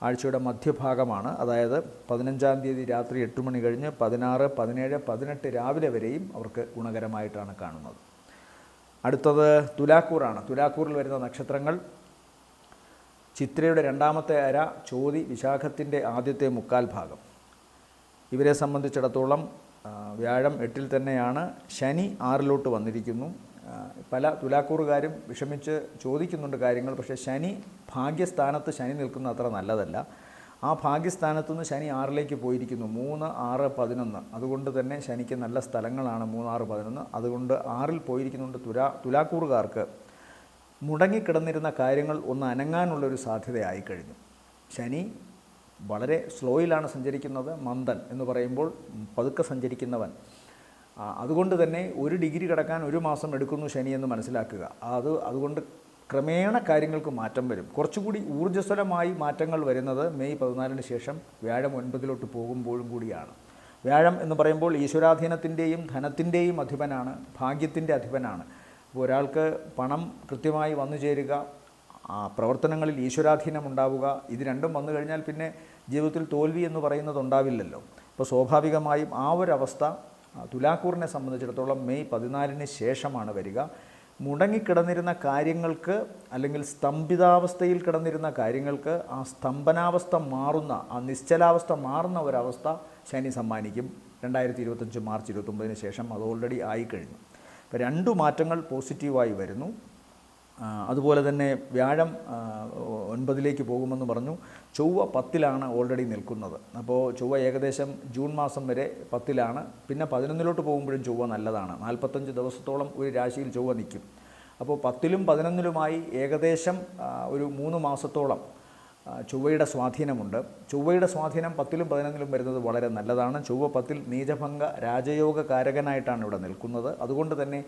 ആഴ്ചയുടെ മധ്യഭാഗമാണ്. അതായത് 15-ാം തീയതി രാത്രി 8 മണി കഴിഞ്ഞ് 16, 17, 18 രാവിലെ വരെയും അവർക്ക് ഗുണകരമായിട്ടാണ് കാണുന്നത്. അടുത്തത് തുലാക്കൂറാണ്. തുലാക്കൂറിൽ വരുന്ന നക്ഷത്രങ്ങൾ ചിത്രയുടെ രണ്ടാമത്തെ അര, ചോതി, വിശാഖത്തിൻ്റെ ആദ്യത്തെ മുക്കാൽ ഭാഗം. ഇവരെ സംബന്ധിച്ചിടത്തോളം വ്യാഴം 8-ൽ തന്നെയാണ്. ശനി 6-ലോട്ട് വന്നിരിക്കുന്നു. പല തുലാക്കൂറുകാരും വിഷമിച്ച് ചോദിക്കുന്നുണ്ട് കാര്യങ്ങൾ. പക്ഷേ ശനി ഭാഗ്യസ്ഥാനത്ത് ശനി നിൽക്കുന്ന അത്ര നല്ലതല്ല. ആ ഭാഗ്യസ്ഥാനത്തു നിന്ന് ശനി 6ലേക്ക് പോയിരിക്കുന്നു. 3, 6, 11. അതുകൊണ്ട് തന്നെ ശനിക്ക് നല്ല സ്ഥലങ്ങളാണ് 3, 6, 11. അതുകൊണ്ട് 6ൽ പോയിരിക്കുന്നുണ്ട്. തുലാക്കൂറുകാർക്ക് മുടങ്ങിക്കിടന്നിരുന്ന കാര്യങ്ങൾ ഒന്ന് അനങ്ങാനുള്ളൊരു സാധ്യതയായിക്കഴിഞ്ഞു. ശനി വളരെ സ്ലോയിലാണ് സഞ്ചരിക്കുന്നത്. മന്ദൻ എന്ന് പറയുമ്പോൾ പതുക്കെ സഞ്ചരിക്കുന്നവൻ. അതുകൊണ്ട് തന്നെ 1 ഡിഗ്രി കടക്കാൻ 1 മാസം എടുക്കുന്നു ശനി എന്ന് മനസ്സിലാക്കുക. അതുകൊണ്ട് ക്രമേണ കാര്യങ്ങൾക്ക് മാറ്റം വരും. കുറച്ചുകൂടി ഊർജ്ജസ്വലമായി മാറ്റങ്ങൾ വരുന്നത് മെയ് 14 ശേഷം വ്യാഴം 9 പോകുമ്പോഴും കൂടിയാണ്. വ്യാഴം എന്ന് പറയുമ്പോൾ ഈശ്വരാധീനത്തിൻ്റെയും ധനത്തിൻ്റെയും അധിപനാണ്, ഭാഗ്യത്തിൻ്റെ അധിപനാണ്. അപ്പോൾ ഒരാൾക്ക് പണം കൃത്യമായി വന്നു ചേരുക, പ്രവർത്തനങ്ങളിൽ ഈശ്വരാധീനം ഉണ്ടാവുക, ഇത് രണ്ടും വന്നു കഴിഞ്ഞാൽ പിന്നെ ജീവിതത്തിൽ തോൽവി എന്ന് പറയുന്നത് ഉണ്ടാവില്ലല്ലോ. അപ്പോൾ സ്വാഭാവികമായും ആ ഒരവസ്ഥ തുലാക്കൂറിനെ സംബന്ധിച്ചിടത്തോളം മെയ് 14 ശേഷമാണ് വരിക. മുടങ്ങിക്കിടന്നിരുന്ന കാര്യങ്ങൾക്ക് അല്ലെങ്കിൽ സ്തംഭിതാവസ്ഥയിൽ കിടന്നിരുന്ന കാര്യങ്ങൾക്ക് ആ സ്തംഭനാവസ്ഥ മാറുന്ന, ആ നിശ്ചലാവസ്ഥ മാറുന്ന ഒരവസ്ഥ ശനി സമ്മാനിക്കും 2025 മാർച്ച് 29 ശേഷം. അത് ഓൾറെഡി ആയിക്കഴിഞ്ഞു. ഇപ്പോൾ 2 മാറ്റങ്ങൾ പോസിറ്റീവായി വരുന്നു. അതുപോലെ തന്നെ വ്യാഴം 9ലേക്ക് പോകുമെന്ന് പറഞ്ഞു. ചൊവ്വ 10ലാണ് ഓൾറെഡി നിൽക്കുന്നത്. അപ്പോൾ ചൊവ്വ ഏകദേശം ജൂൺ മാസം വരെ 10ലാണ്. പിന്നെ 11 പോകുമ്പോഴും ചൊവ്വ നല്ലതാണ്. 45 ദിവസത്തോളം ഒരു രാശിയിൽ ചൊവ്വ നിൽക്കും. അപ്പോൾ 10ലും 11ലുമായി ഏകദേശം ഒരു 3 മാസത്തോളം ചൊവ്വയുടെ സ്വാധീനമുണ്ട്. ചൊവ്വയുടെ സ്വാധീനം 10ലും 11ലും വരുന്നത് വളരെ നല്ലതാണ്. ചൊവ്വ 10ൽ നീചഭംഗ രാജയോഗ കാരകനായിട്ടാണ് ഇവിടെ നിൽക്കുന്നത്. അതുകൊണ്ട് തന്നെ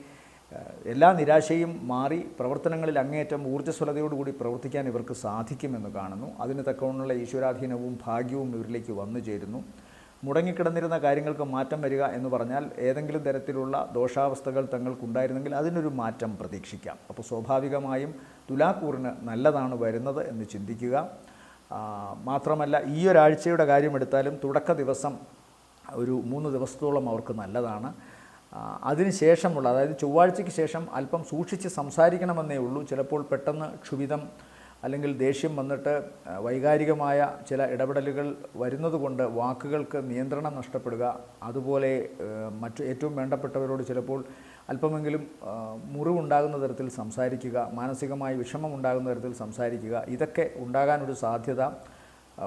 എല്ലാ നിരാശയും മാറി പ്രവർത്തനങ്ങളിൽ അങ്ങേയറ്റം ഊർജ്ജസ്വലതയോടുകൂടി പ്രവർത്തിക്കാൻ ഇവർക്ക് സാധിക്കുമെന്ന് കാണുന്നു. അതിന് തക്കവണ്ണമുള്ള ഈശ്വരാധീനവും ഭാഗ്യവും ഇവരിലേക്ക് വന്നു ചേരുന്നു. മുടങ്ങിക്കിടന്നിരുന്ന കാര്യങ്ങൾക്ക് മാറ്റം വരിക എന്ന് പറഞ്ഞാൽ ഏതെങ്കിലും തരത്തിലുള്ള ദോഷാവസ്ഥകൾ തങ്ങൾക്കുണ്ടായിരുന്നെങ്കിൽ അതിനൊരു മാറ്റം പ്രതീക്ഷിക്കാം. അപ്പോൾ സ്വാഭാവികമായും തുലാക്കൂറിന് നല്ലതാണ് വരുന്നത് എന്ന് ചിന്തിക്കുക. മാത്രമല്ല ഈ ഒരാഴ്ചയുടെ കാര്യമെടുത്താലും തുടക്ക ദിവസം ഒരു 3 ദിവസത്തോളം അവർക്ക് നല്ലതാണ്. അതിന് ശേഷമുള്ള, അതായത് ചൊവ്വാഴ്ചയ്ക്ക് ശേഷം അല്പം സൂക്ഷിച്ച് സംസാരിക്കണമെന്നേ ഉള്ളൂ. ചിലപ്പോൾ പെട്ടെന്ന് ക്ഷുഭിതം അല്ലെങ്കിൽ ദേഷ്യം വന്നിട്ട് വൈകാരികമായ ചില ഇടപെടലുകൾ വരുന്നതുകൊണ്ട് വാക്കുകൾക്ക് നിയന്ത്രണം നഷ്ടപ്പെടുക, അതുപോലെ മറ്റു ഏറ്റവും വേണ്ടപ്പെട്ടവരോട് ചിലപ്പോൾ അല്പമെങ്കിലും മുറിവുണ്ടാകുന്ന തരത്തിൽ സംസാരിക്കുക, മാനസികമായി വിഷമമുണ്ടാകുന്ന തരത്തിൽ സംസാരിക്കുക, ഇതൊക്കെ ഉണ്ടാകാനൊരു സാധ്യത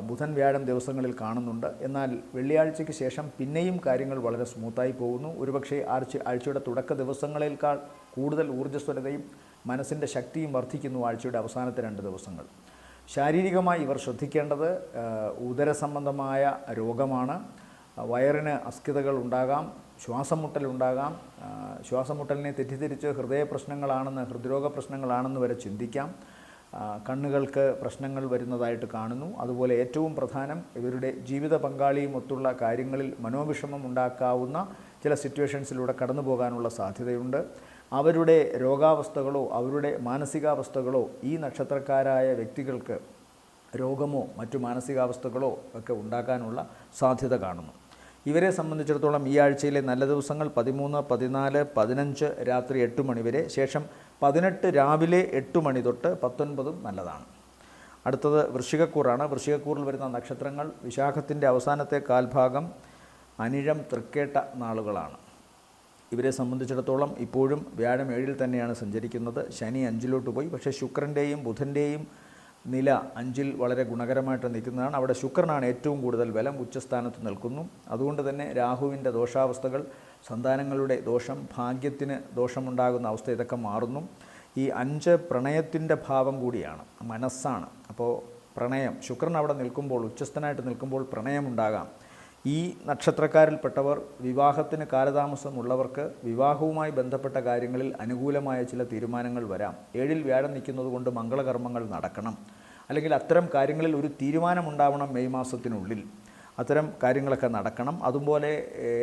ബുധൻ വ്യാഴം ദിവസങ്ങളിൽ കാണുന്നുണ്ട്. എന്നാൽ വെള്ളിയാഴ്ചയ്ക്ക് ശേഷം പിന്നെയും കാര്യങ്ങൾ വളരെ സ്മൂത്തായി പോകുന്നു. ഒരുപക്ഷെ ആഴ്ചയുടെ തുടക്ക ദിവസങ്ങളേക്കാൾ കൂടുതൽ ഊർജ്ജസ്വലതയും മനസ്സിൻ്റെ ശക്തിയും വർദ്ധിക്കുന്നു ആഴ്ചയുടെ അവസാനത്തെ 2 ദിവസങ്ങൾ. ശാരീരികമായി ഇവർ ശ്രദ്ധിക്കേണ്ടത് ഉദരസംബന്ധമായ രോഗമാണ്. വയറിന് അസ്കിതകൾ ഉണ്ടാകാം, ശ്വാസം മുട്ടലുണ്ടാകാം. ശ്വാസം മുട്ടലിനെ തെറ്റിദ്ധരിച്ച് ഹൃദയ പ്രശ്നങ്ങളാണെന്ന്, ഹൃദ്രോഗ പ്രശ്നങ്ങളാണെന്ന് വരെ ചിന്തിക്കാം. കണ്ണുകൾക്ക് പ്രശ്നങ്ങൾ വരുന്നതായിട്ട് കാണുന്നു. അതുപോലെ ഏറ്റവും പ്രധാനം ഇവരുടെ ജീവിത പങ്കാളിയും ഒത്തുള്ള കാര്യങ്ങളിൽ മനോവിഷമം ഉണ്ടാക്കാവുന്ന ചില സിറ്റുവേഷൻസിലൂടെ കടന്നു പോകാനുള്ള സാധ്യതയുണ്ട്. അവരുടെ രോഗാവസ്ഥകളോ അവരുടെ മാനസികാവസ്ഥകളോ ഈ നക്ഷത്രക്കാരായ വ്യക്തികൾക്ക് രോഗമോ മറ്റു മാനസികാവസ്ഥകളോ ഒക്കെ ഉണ്ടാക്കാനുള്ള സാധ്യത കാണുന്നു. ഇവരെ സംബന്ധിച്ചിടത്തോളം ഈ ആഴ്ചയിലെ നല്ല ദിവസങ്ങൾ 13, 14, 15 രാത്രി 8 മണി വരെ, ശേഷം 18 രാവിലെ 8 മണി തൊട്ട് 19 നല്ലതാണ്. അടുത്തത് വൃശ്ചികക്കൂറാണ്. വൃശ്ചികക്കൂറിൽ വരുന്ന നക്ഷത്രങ്ങൾ വിശാഖത്തിൻ്റെ അവസാനത്തെ കാൽഭാഗം, അനിഴം, തൃക്കേട്ട നാളുകളാണ്. ഇവരെ സംബന്ധിച്ചിടത്തോളം ഇപ്പോഴും വ്യാഴം 7ൽ തന്നെയാണ് സഞ്ചരിക്കുന്നത്. ശനി 5ലോട്ട് പോയി. പക്ഷേ ശുക്രൻ്റെയും ബുധൻ്റെയും നില 5ൽ വളരെ ഗുണകരമായിട്ട് നിൽക്കുന്നതാണ്. അവിടെ ശുക്രനാണ് ഏറ്റവും കൂടുതൽ ബലം, ഉച്ചസ്ഥാനത്ത് നിൽക്കുന്നു. അതുകൊണ്ട് തന്നെ രാഹുവിൻ്റെ ദോഷാവസ്ഥകൾ, സന്താനങ്ങളുടെ ദോഷം, ഭാഗ്യത്തിന് ദോഷമുണ്ടാകുന്ന അവസ്ഥ, ഇതൊക്കെ മാറുന്നു. ഈ 5 പ്രണയത്തിൻ്റെ ഭാവം കൂടിയാണ്, മനസ്സാണ്. അപ്പോൾ പ്രണയം, ശുക്രൻ അവിടെ നിൽക്കുമ്പോൾ, ഉച്ചസ്ഥനായിട്ട് നിൽക്കുമ്പോൾ പ്രണയമുണ്ടാകാം. ഈ നക്ഷത്രക്കാരിൽപ്പെട്ടവർ വിവാഹത്തിന് കാലതാമസമുള്ളവർക്ക് വിവാഹവുമായി ബന്ധപ്പെട്ട കാര്യങ്ങളിൽ അനുകൂലമായ ചില തീരുമാനങ്ങൾ വരാം. 7ൽ വ്യാഴം നിൽക്കുന്നത് കൊണ്ട് മംഗളകർമ്മങ്ങൾ നടക്കണം, അല്ലെങ്കിൽ അത്തരം കാര്യങ്ങളിൽ ഒരു തീരുമാനമുണ്ടാവണം മെയ് മാസത്തിനുള്ളിൽ. അത്തരം കാര്യങ്ങളൊക്കെ നടക്കണം. അതുപോലെ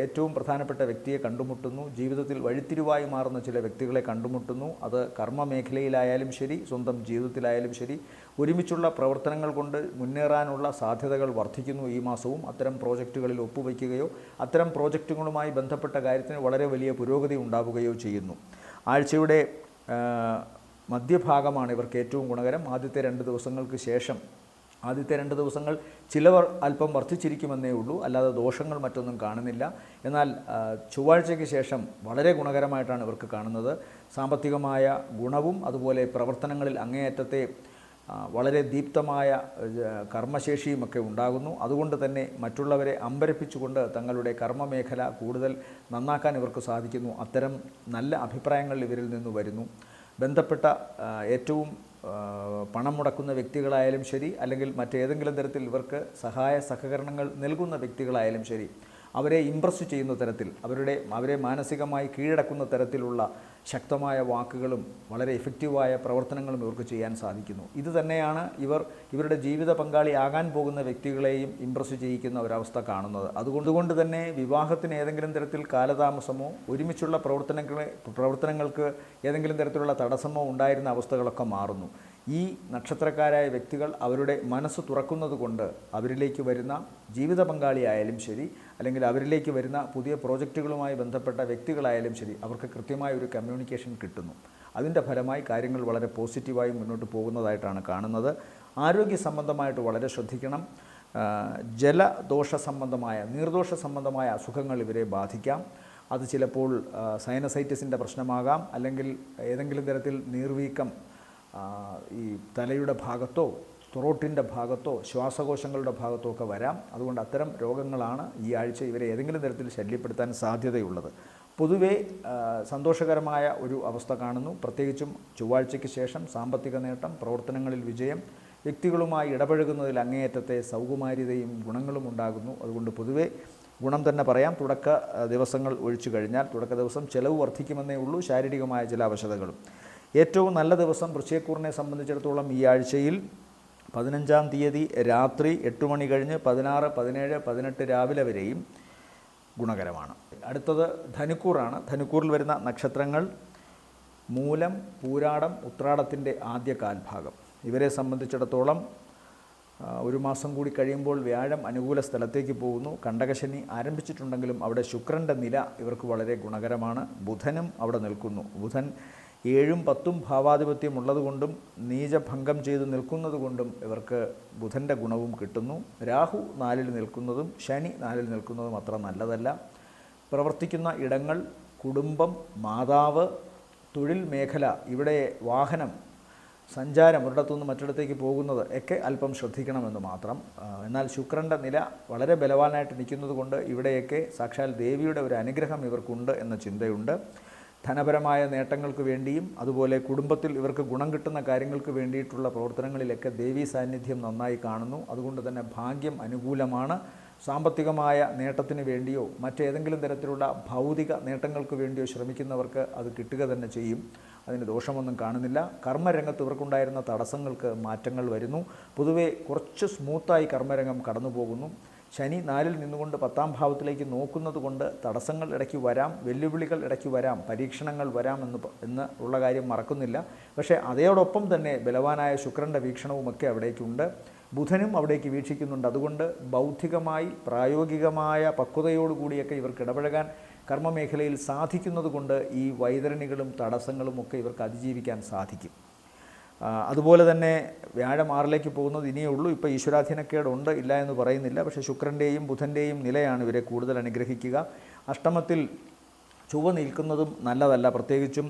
ഏറ്റവും പ്രധാനപ്പെട്ട വ്യക്തിയെ കണ്ടുമുട്ടുന്നു, ജീവിതത്തിൽ വഴിത്തിരിവായി മാറുന്ന ചില വ്യക്തികളെ കണ്ടുമുട്ടുന്നു. അത് കർമ്മ മേഖലയിലായാലും ശരി, സ്വന്തം ജീവിതത്തിലായാലും ശരി, ഒരുമിച്ചുള്ള പ്രവർത്തനങ്ങൾ കൊണ്ട് മുന്നേറാനുള്ള സാധ്യതകൾ വർദ്ധിക്കുന്നു ഈ മാസവും. അത്തരം പ്രോജക്റ്റുകളിൽ ഒപ്പുവയ്ക്കുകയോ അത്തരം പ്രോജക്റ്റുകളുമായി ബന്ധപ്പെട്ട കാര്യത്തിന് വളരെ വലിയ പുരോഗതി ഉണ്ടാവുകയോ ചെയ്യുന്നു. ആഴ്ചയുടെ മധ്യഭാഗമാണ് ഇവർക്ക് ഏറ്റവും ഗുണകരം. ആദ്യത്തെ 2 ദിവസങ്ങൾക്ക് ശേഷം, ആദ്യത്തെ 2 ദിവസങ്ങൾ ചിലവർ അല്പം വർദ്ധിച്ചിരിക്കുമെന്നേ ഉള്ളൂ, അല്ലാതെ ദോഷങ്ങൾ മറ്റൊന്നും കാണുന്നില്ല. എന്നാൽ ചൊവ്വാഴ്ചയ്ക്ക് ശേഷം വളരെ ഗുണകരമായിട്ടാണ് ഇവർക്ക് കാണുന്നത്. സാമ്പത്തികമായ ഗുണവും അതുപോലെ പ്രവർത്തനങ്ങളിൽ അങ്ങേയറ്റത്തെ വളരെ ദീപ്തമായ കർമ്മശേഷിയുമൊക്കെ ഉണ്ടാകുന്നു. അതുകൊണ്ട് തന്നെ മറ്റുള്ളവരെ അമ്പരപ്പിച്ചുകൊണ്ട് തങ്ങളുടെ കർമ്മമേഖല കൂടുതൽ നന്നാക്കാൻ ഇവർക്ക് സാധിക്കുന്നു. അത്തരം നല്ല അഭിപ്രായങ്ങൾ ഇവരിൽ നിന്ന് വരുന്നു. ബന്ധപ്പെട്ട ഏറ്റവും പണം മുടക്കുന്ന വ്യക്തികളായാലും ശരി, അല്ലെങ്കിൽ മറ്റേതെങ്കിലും തരത്തിൽ ഇവർക്ക് സഹായ സഹകരണങ്ങൾ നൽകുന്ന വ്യക്തികളായാലും ശരി, അവരെ ഇംപ്രസ് ചെയ്യുന്ന തരത്തിൽ, അവരെ മാനസികമായി കീഴടക്കുന്ന തരത്തിലുള്ള ശക്തമായ വാക്കുകളും വളരെ എഫക്റ്റീവായ പ്രവർത്തനങ്ങളും ഇവർക്ക് ചെയ്യാൻ സാധിക്കുന്നു. ഇത് തന്നെയാണ് ഇവരുടെ ജീവിത പങ്കാളിയാകാൻ പോകുന്ന വ്യക്തികളെയും ഇംപ്രസ് ചെയ്യിക്കുന്ന ഒരവസ്ഥ കാണുന്നത്. അതുകൊണ്ട് തന്നെ വിവാഹത്തിന് ഏതെങ്കിലും തരത്തിൽ കാലതാമസമോ ഒരുമിച്ചുള്ള പ്രവർത്തനങ്ങൾക്ക് ഏതെങ്കിലും തരത്തിലുള്ള തടസ്സമോ ഉണ്ടായിരുന്ന അവസ്ഥകളൊക്കെ മാറുന്നു. ഈ നക്ഷത്രക്കാരായ വ്യക്തികൾ അവരുടെ മനസ്സ് തുറക്കുന്നത് കൊണ്ട് അവരിലേക്ക് വരുന്ന ജീവിത പങ്കാളിയായാലും ശരി, അല്ലെങ്കിൽ അവരിലേക്ക് വരുന്ന പുതിയ പ്രോജക്റ്റുകളുമായി ബന്ധപ്പെട്ട വ്യക്തികളായാലും ശരി, അവർക്ക് കൃത്യമായ ഒരു കമ്മ്യൂണിക്കേഷൻ കിട്ടുന്നു. അതിൻ്റെ ഫലമായി കാര്യങ്ങൾ വളരെ പോസിറ്റീവായി മുന്നോട്ട് പോകുന്നതായിട്ടാണ് കാണുന്നത്. ആരോഗ്യ സംബന്ധമായിട്ട് വളരെ ശ്രദ്ധിക്കണം. ജലദോഷ സംബന്ധമായ, നീർദോഷ സംബന്ധമായ അസുഖങ്ങൾ ഇവരെ ബാധിക്കാം. അത് ചിലപ്പോൾ സൈനസൈറ്റിസിൻ്റെ പ്രശ്നമാകാം, അല്ലെങ്കിൽ ഏതെങ്കിലും തരത്തിൽ നീർവീക്കം ഈ തലയുടെ ഭാഗത്തോ ത്രോട്ടിൻ്റെ ഭാഗത്തോ ശ്വാസകോശങ്ങളുടെ ഭാഗത്തോ ഒക്കെ വരാം. അതുകൊണ്ട് അത്തരം രോഗങ്ങളാണ് ഈ ആഴ്ച ഇവരെ ഏതെങ്കിലും തരത്തിൽ ശല്യപ്പെടുത്താൻ സാധ്യതയുള്ളത്. പൊതുവേ സന്തോഷകരമായ ഒരു അവസ്ഥ കാണുന്നു. പ്രത്യേകിച്ചും ചൊവ്വാഴ്ചയ്ക്ക് ശേഷം സാമ്പത്തിക നേട്ടം, പ്രവർത്തനങ്ങളിൽ വിജയം, വ്യക്തികളുമായി ഇടപഴകുന്നതിൽ അങ്ങേയറ്റത്തെ സൗകുമാര്യതയും ഗുണങ്ങളും ഉണ്ടാകുന്നു. അതുകൊണ്ട് പൊതുവേ ഗുണം തന്നെ പറയാം. തുടക്ക ദിവസങ്ങൾ ഒഴിച്ചു കഴിഞ്ഞാൽ തുടക്ക ദിവസം ചിലവ് വർദ്ധിക്കുമെന്നേ ഉള്ളൂ, ശാരീരികമായ ചില അവശതകളും. ഏറ്റവും നല്ല ദിവസം വൃശ്ചികക്കൂറിനെ സംബന്ധിച്ചിടത്തോളം ഈ ആഴ്ചയിൽ 15-ാം തീയതി രാത്രി 8 മണി കഴിഞ്ഞ് 16, 17, 18 രാവിലെ വരെയും ഗുണകരമാണ്. അടുത്തത് ധനുക്കൂറാണ്. ധനുക്കൂറിൽ വരുന്ന നക്ഷത്രങ്ങൾ മൂലം, പൂരാടം, ഉത്രാടത്തിൻ്റെ ആദ്യ കാൽഭാഗം. ഇവരെ സംബന്ധിച്ചിടത്തോളം ഒരു മാസം കൂടി കഴിയുമ്പോൾ വ്യാഴം അനുകൂല സ്ഥലത്തേക്ക് പോകുന്നു. കണ്ടകശനി ആരംഭിച്ചിട്ടുണ്ടെങ്കിലും അവിടെ ശുക്രൻ്റെ നില ഇവർക്ക് വളരെ ഗുണകരമാണ്. ബുധനും അവിടെ നിൽക്കുന്നു. ബുധൻ 7ഉം 10ഉം ഭാവാധിപത്യം ഉള്ളതുകൊണ്ടും നീചഭംഗം ചെയ്ത് നിൽക്കുന്നത് കൊണ്ടും ഇവർക്ക് ബുധൻ്റെ ഗുണവും കിട്ടുന്നു. രാഹു 4-ൽ നിൽക്കുന്നതും ശനി 4-ൽ നിൽക്കുന്നതും അത്ര നല്ലതല്ല. പ്രവർത്തിക്കുന്ന ഇടങ്ങൾ, കുടുംബം, മാതാവ്, തൊഴിൽ മേഖല, ഇവിടെ വാഹനം, സഞ്ചാരം, ഒരിടത്തുനിന്ന് മറ്റിടത്തേക്ക് പോകുന്നത് ഒക്കെ അല്പം ശ്രദ്ധിക്കണമെന്ന് മാത്രം. എന്നാൽ ശുക്രൻ്റെ നില വളരെ ബലവാനായിട്ട് നിൽക്കുന്നത് കൊണ്ട് ഇവിടെയൊക്കെ സാക്ഷാൽ ദേവിയുടെ ഒരു അനുഗ്രഹം ഇവർക്കുണ്ട് എന്ന ചിന്തയുണ്ട്. ധനപരമായ നേട്ടങ്ങൾക്ക് വേണ്ടിയും അതുപോലെ കുടുംബത്തിൽ ഇവർക്ക് ഗുണം കിട്ടുന്ന കാര്യങ്ങൾക്ക് വേണ്ടിയിട്ടുള്ള പ്രവർത്തനങ്ങളിലൊക്കെ ദേവീ സാന്നിധ്യം നന്നായി കാണുന്നു. അതുകൊണ്ട് തന്നെ ഭാഗ്യം അനുകൂലമാണ്. സാമ്പത്തികമായ നേട്ടത്തിന് വേണ്ടിയോ മറ്റേതെങ്കിലും തരത്തിലുള്ള ഭൗതിക നേട്ടങ്ങൾക്ക് വേണ്ടിയോ ശ്രമിക്കുന്നവർക്ക് അത് കിട്ടുക തന്നെ ചെയ്യും. അതിന് ദോഷമൊന്നും കാണുന്നില്ല. കർമ്മരംഗത്ത് ഇവർക്കുണ്ടായിരുന്ന തടസ്സങ്ങൾക്ക് മാറ്റങ്ങൾ വരുന്നു. പൊതുവെ കുറച്ച് സ്മൂത്തായി കർമ്മരംഗം കടന്നു പോകുന്നു. ശനി 4-ൽ നിന്നുകൊണ്ട് 10-ാം ഭാവത്തിലേക്ക് നോക്കുന്നത് കൊണ്ട് തടസ്സങ്ങൾ ഇടയ്ക്ക് വരാം, വെല്ലുവിളികൾ ഇടയ്ക്ക് വരാം, പരീക്ഷണങ്ങൾ വരാം എന്ന് ഉള്ള കാര്യം മറക്കുന്നില്ല. പക്ഷേ അതോടൊപ്പം തന്നെ ബലവാനായ ശുക്രൻ്റെ വീക്ഷണവുമൊക്കെ അവിടേക്കുണ്ട്. ബുധനും അവിടേക്ക് വീക്ഷിക്കുന്നുണ്ട്. അതുകൊണ്ട് ബൗദ്ധികമായി പ്രായോഗികമായ പക്വതയോടുകൂടിയൊക്കെ ഇവർക്ക് ഇടപഴകാൻ കർമ്മമേഖലയിൽ സാധിക്കുന്നത് കൊണ്ട് ഈ വൈതരണികളും തടസ്സങ്ങളും ഒക്കെ ഇവർക്ക് അതിജീവിക്കാൻ സാധിക്കും. അതുപോലെ തന്നെ വ്യാഴം 6-ലേക്ക് പോകുന്നത് ഇനിയേ ഉള്ളൂ. ഇപ്പോൾ ഈശ്വരാധീനക്കേടുണ്ട്, ഇല്ല എന്ന് പറയുന്നില്ല. പക്ഷേ ശുക്രൻ്റെയും ബുധൻ്റെയും നിലയാണ് ഇവരെ കൂടുതൽ അനുഗ്രഹിക്കുക. അഷ്ടമത്തിൽ ചൊവ്വ നിൽക്കുന്നതും നല്ലതല്ല. പ്രത്യേകിച്ചും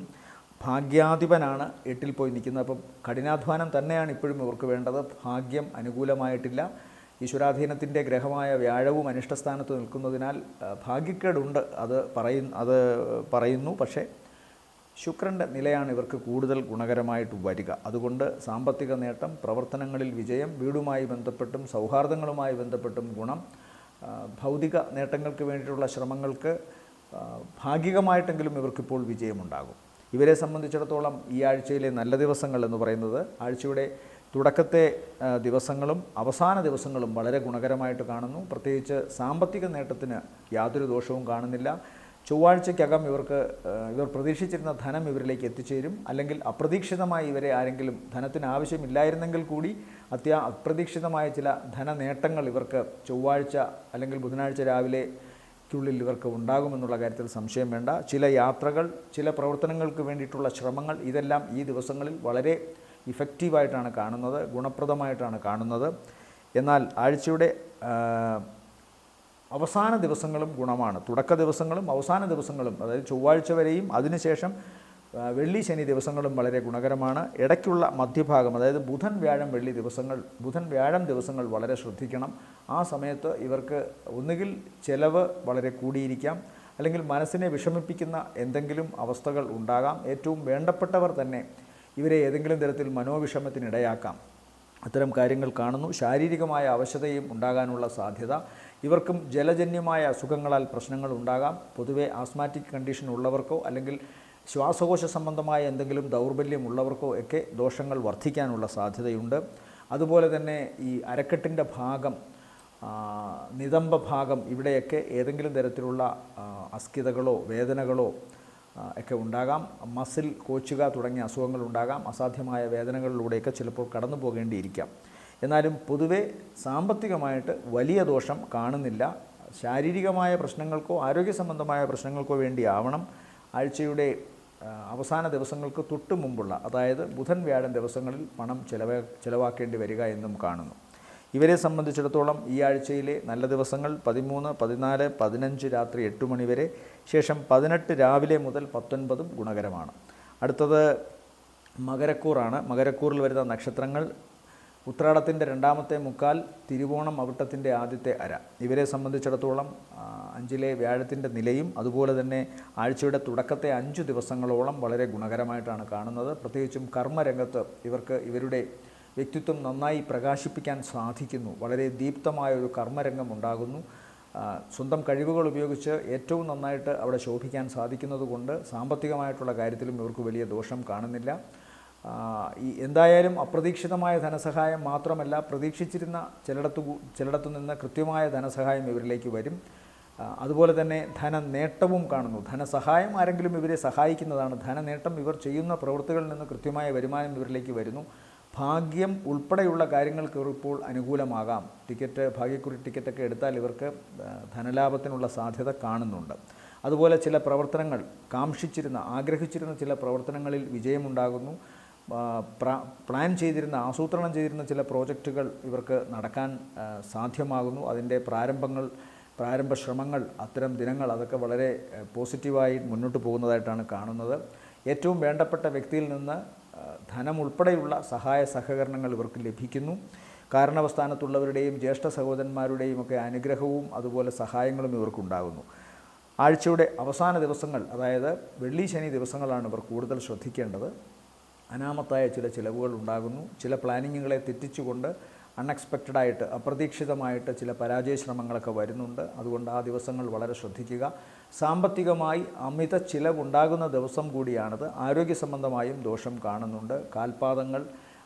ഭാഗ്യാധിപനാണ് 8-ൽ പോയി നിൽക്കുന്നത്. അപ്പം കഠിനാധ്വാനം തന്നെയാണ് ഇപ്പോഴും ഇവർക്ക് വേണ്ടത്. ഭാഗ്യം അനുകൂലമായിട്ടില്ല. ഈശ്വരാധീനത്തിൻ്റെ ഗ്രഹമായ വ്യാഴവും അനിഷ്ടസ്ഥാനത്ത് നിൽക്കുന്നതിനാൽ ഭാഗ്യക്കേടുണ്ട്, അത് പറയുന്നു. പക്ഷേ ശുക്രൻ്റെ നിലയാണ് ഇവർക്ക് കൂടുതൽ ഗുണകരമായിട്ട് വരിക. അതുകൊണ്ട് സാമ്പത്തിക നേട്ടം, പ്രവർത്തനങ്ങളിൽ വിജയം, വീടുമായി ബന്ധപ്പെട്ടും സൗഹാർദ്ദങ്ങളുമായി ബന്ധപ്പെട്ടും ഗുണം, ഭൗതിക നേട്ടങ്ങൾക്ക് വേണ്ടിയിട്ടുള്ള ശ്രമങ്ങൾക്ക് ഭാഗികമായിട്ടെങ്കിലും ഇവർക്കിപ്പോൾ വിജയമുണ്ടാകും. ഇവരെ സംബന്ധിച്ചിടത്തോളം ഈ ആഴ്ചയിലെ നല്ല ദിവസങ്ങൾ എന്ന് പറയുന്നത് ആഴ്ചയുടെ തുടക്കത്തെ ദിവസങ്ങളും അവസാന ദിവസങ്ങളും വളരെ ഗുണകരമായിട്ട് കാണുന്നു. പ്രത്യേകിച്ച് സാമ്പത്തിക നേട്ടത്തിന് യാതൊരു ദോഷവും കാണുന്നില്ല. ചൊവ്വാഴ്ചയ്ക്കകം ഇവർ പ്രതീക്ഷിച്ചിരുന്ന ധനം ഇവരിലേക്ക് എത്തിച്ചേരും. അല്ലെങ്കിൽ അപ്രതീക്ഷിതമായി ഇവരെ ആരെങ്കിലും ധനത്തിന് ആവശ്യമില്ലായിരുന്നെങ്കിൽ കൂടി അപ്രതീക്ഷിതമായ ചില ധനനേട്ടങ്ങൾ ഇവർക്ക് ചൊവ്വാഴ്ച അല്ലെങ്കിൽ ബുധനാഴ്ച രാവിലെക്കുള്ളിൽ ഇവർക്ക് ഉണ്ടാകുമെന്നുള്ള കാര്യത്തിൽ സംശയം വേണ്ട. ചില യാത്രകൾ, ചില പ്രവർത്തനങ്ങൾക്ക് വേണ്ടിയിട്ടുള്ള ശ്രമങ്ങൾ, ഇതെല്ലാം ഈ ദിവസങ്ങളിൽ വളരെ ഇഫക്റ്റീവായിട്ടാണ് കാണുന്നത്, ഗുണപ്രദമായിട്ടാണ് കാണുന്നത്. എന്നാൽ ആഴ്ചയുടെ അവസാന ദിവസങ്ങളും ഗുണമാണ്. തുടക്ക ദിവസങ്ങളും അവസാന ദിവസങ്ങളും, അതായത് ചൊവ്വാഴ്ച വരെയും അതിനുശേഷം വെള്ളി ശനി ദിവസങ്ങളും വളരെ ഗുണകരമാണ്. ഇടയ്ക്കുള്ള മധ്യഭാഗം, അതായത് ബുധൻ വ്യാഴം ദിവസങ്ങൾ വളരെ ശ്രദ്ധിക്കണം. ആ സമയത്ത് ഇവർക്ക് ഒന്നുകിൽ ചെലവ് വളരെ കൂടിയിരിക്കാം, അല്ലെങ്കിൽ മനസ്സിനെ വിഷമിപ്പിക്കുന്ന എന്തെങ്കിലും അവസ്ഥകൾ ഉണ്ടാകാം. ഏറ്റവും വേണ്ടപ്പെട്ടവർ തന്നെ ഇവരെ ഏതെങ്കിലും തരത്തിൽ മനോവിഷമത്തിനിടയാക്കാം. അത്തരം കാര്യങ്ങൾ കാണുന്നു. ശാരീരികമായ അവശതയും ഉണ്ടാകാനുള്ള സാധ്യത. ഇവർക്കും ജലജന്യമായ അസുഖങ്ങളാൽ പ്രശ്നങ്ങൾ ഉണ്ടാകാം. പൊതുവെ ആസ്മാറ്റിക് കണ്ടീഷൻ ഉള്ളവർക്കോ അല്ലെങ്കിൽ ശ്വാസകോശ സംബന്ധമായ എന്തെങ്കിലും ദൗർബല്യമുള്ളവർക്കോ ഒക്കെ ദോഷങ്ങൾ വർദ്ധിക്കാനുള്ള സാധ്യതയുണ്ട്. അതുപോലെ തന്നെ ഈ അരക്കെട്ടിൻ്റെ ഭാഗം, നിതംബ ഭാഗം, ഇവിടെയൊക്കെ ഏതെങ്കിലും തരത്തിലുള്ള അസ്കിതകളോ വേദനകളോ ഒക്കെ ഉണ്ടാകാം. മസിൽ കോച്ചുക തുടങ്ങിയ അസുഖങ്ങളുണ്ടാകാം. അസാധ്യമായ വേദനകളിലൂടെയൊക്കെ ചിലപ്പോൾ കടന്നു പോകേണ്ടിയിരിക്കാം. എന്നാലും പൊതുവെ സാമ്പത്തികമായിട്ട് വലിയ ദോഷം കാണുന്നില്ല. ശാരീരികമായ പ്രശ്നങ്ങൾക്കോ ആരോഗ്യ സംബന്ധമായ പ്രശ്നങ്ങൾക്കോ വേണ്ടിയാവണം ആഴ്ചയുടെ അവസാന ദിവസങ്ങൾക്ക് തൊട്ട് മുമ്പുള്ള, അതായത് ബുധൻ വ്യാഴം ദിവസങ്ങളിൽ പണം ചിലവാക്കേണ്ടി വരിക എന്നും കാണുന്നു. ഇവരെ സംബന്ധിച്ചിടത്തോളം ഈ ആഴ്ചയിലെ നല്ല ദിവസങ്ങൾ 13, 14, 15 രാത്രി 8 മണി വരെ, ശേഷം 18 രാവിലെ മുതൽ 19 ഗുണകരമാണ്. അടുത്തത് മകരക്കൂറാണ്. മകരക്കൂറിൽ വരുന്ന നക്ഷത്രങ്ങൾ ഉത്രാടത്തിൻ്റെ രണ്ടാമത്തെ മുക്കാൽ, തിരുവോണം അവിട്ടത്തിൻ്റെ ആദ്യത്തെ അര. ഇവരെ സംബന്ധിച്ചിടത്തോളം 5-ലെ വ്യാഴത്തിൻ്റെ നിലയും അതുപോലെ തന്നെ ആഴ്ചയുടെ തുടക്കത്തെ 5 ദിവസങ്ങളോളം വളരെ ഗുണകരമായിട്ടാണ് കാണുന്നത്. പ്രത്യേകിച്ചും കർമ്മരംഗത്ത് ഇവർക്ക് ഇവരുടെ വ്യക്തിത്വം നന്നായി പ്രകാശിപ്പിക്കാൻ സാധിക്കുന്നു. വളരെ ദീപ്തമായ ഒരു കർമ്മരംഗം ഉണ്ടാകുന്നു. സ്വന്തം കഴിവുകൾ ഉപയോഗിച്ച് ഏറ്റവും നന്നായിട്ട് അവിടെ ശോഭിക്കാൻ സാധിക്കുന്നത് കൊണ്ട് സാമ്പത്തികമായിട്ടുള്ള കാര്യത്തിലും ഇവർക്ക് വലിയ ദോഷം കാണുന്നില്ല. എന്തായാലും അപ്രതീക്ഷിതമായ ധനസഹായം മാത്രമല്ല, പ്രതീക്ഷിച്ചിരുന്ന ചിലയിടത്തു നിന്ന് കൃത്യമായ ധനസഹായം ഇവരിലേക്ക് വരും. അതുപോലെ തന്നെ ധനനേട്ടവും കാണുന്നു. ധനസഹായം ആരെങ്കിലും ഇവരെ സഹായിക്കുന്നതാണ്. ധനനേട്ടം ഇവർ ചെയ്യുന്ന പ്രവൃത്തികളിൽ നിന്ന് കൃത്യമായ വരുമാനം ഇവരിലേക്ക് വരുന്നു. ഭാഗ്യം ഉൾപ്പെടെയുള്ള കാര്യങ്ങൾക്ക് ഇപ്പോൾ അനുകൂലമാകാം. ഭാഗ്യക്കുറി ടിക്കറ്റൊക്കെ എടുത്താൽ ഇവർക്ക് ധനലാഭത്തിനുള്ള സാധ്യത കാണുന്നുണ്ട്. അതുപോലെ ചില പ്രവർത്തനങ്ങൾ ആഗ്രഹിച്ചിരുന്ന ചില പ്രവർത്തനങ്ങളിൽ വിജയമുണ്ടാകുന്നു. ആസൂത്രണം ചെയ്തിരുന്ന ചില പ്രോജക്റ്റുകൾ ഇവർക്ക് നടക്കാൻ സാധ്യമാകുന്നു. അതിൻ്റെ പ്രാരംഭ ശ്രമങ്ങൾ, അത്തരം ദിനങ്ങൾ അതൊക്കെ വളരെ പോസിറ്റീവായി മുന്നോട്ട് പോകുന്നതായിട്ടാണ് കാണുന്നത്. ഏറ്റവും വേണ്ടപ്പെട്ട വ്യക്തിയിൽ നിന്ന് ധനം ഉൾപ്പെടെയുള്ള സഹായ സഹകരണങ്ങൾ ഇവർക്ക് ലഭിക്കുന്നു. കാരണവസ്ഥാനത്തുള്ളവരുടെയും ജ്യേഷ്ഠ സഹോദരന്മാരുടെയും ഒക്കെ അനുഗ്രഹവും അതുപോലെ സഹായങ്ങളും ഇവർക്കുണ്ടാകുന്നു. ആഴ്ചയുടെ അവസാന ദിവസങ്ങൾ, അതായത് വെള്ളി ശനി ദിവസങ്ങളാണ് ഇവർ കൂടുതൽ ശ്രദ്ധിക്കേണ്ടത്. അനാമത്തായ ചില ചിലവുകൾ ഉണ്ടാകുന്നു. ചില പ്ലാനിങ്ങുകളെ തെറ്റിച്ചുകൊണ്ട് അൺഎക്സ്പെക്റ്റഡായിട്ട്, അപ്രതീക്ഷിതമായിട്ട് ചില പരാജയ ശ്രമങ്ങളൊക്കെ വരുന്നുണ്ട്. അതുകൊണ്ട് ആ ദിവസങ്ങൾ വളരെ ശ്രദ്ധിക്കുക. സാമ്പത്തികമായി അമിത ചിലവുണ്ടാകുന്ന ദിവസം കൂടിയാണിത്. ആരോഗ്യ സംബന്ധമായും ദോഷം കാണുന്നുണ്ട്. കാൽപാദങ്ങൾ,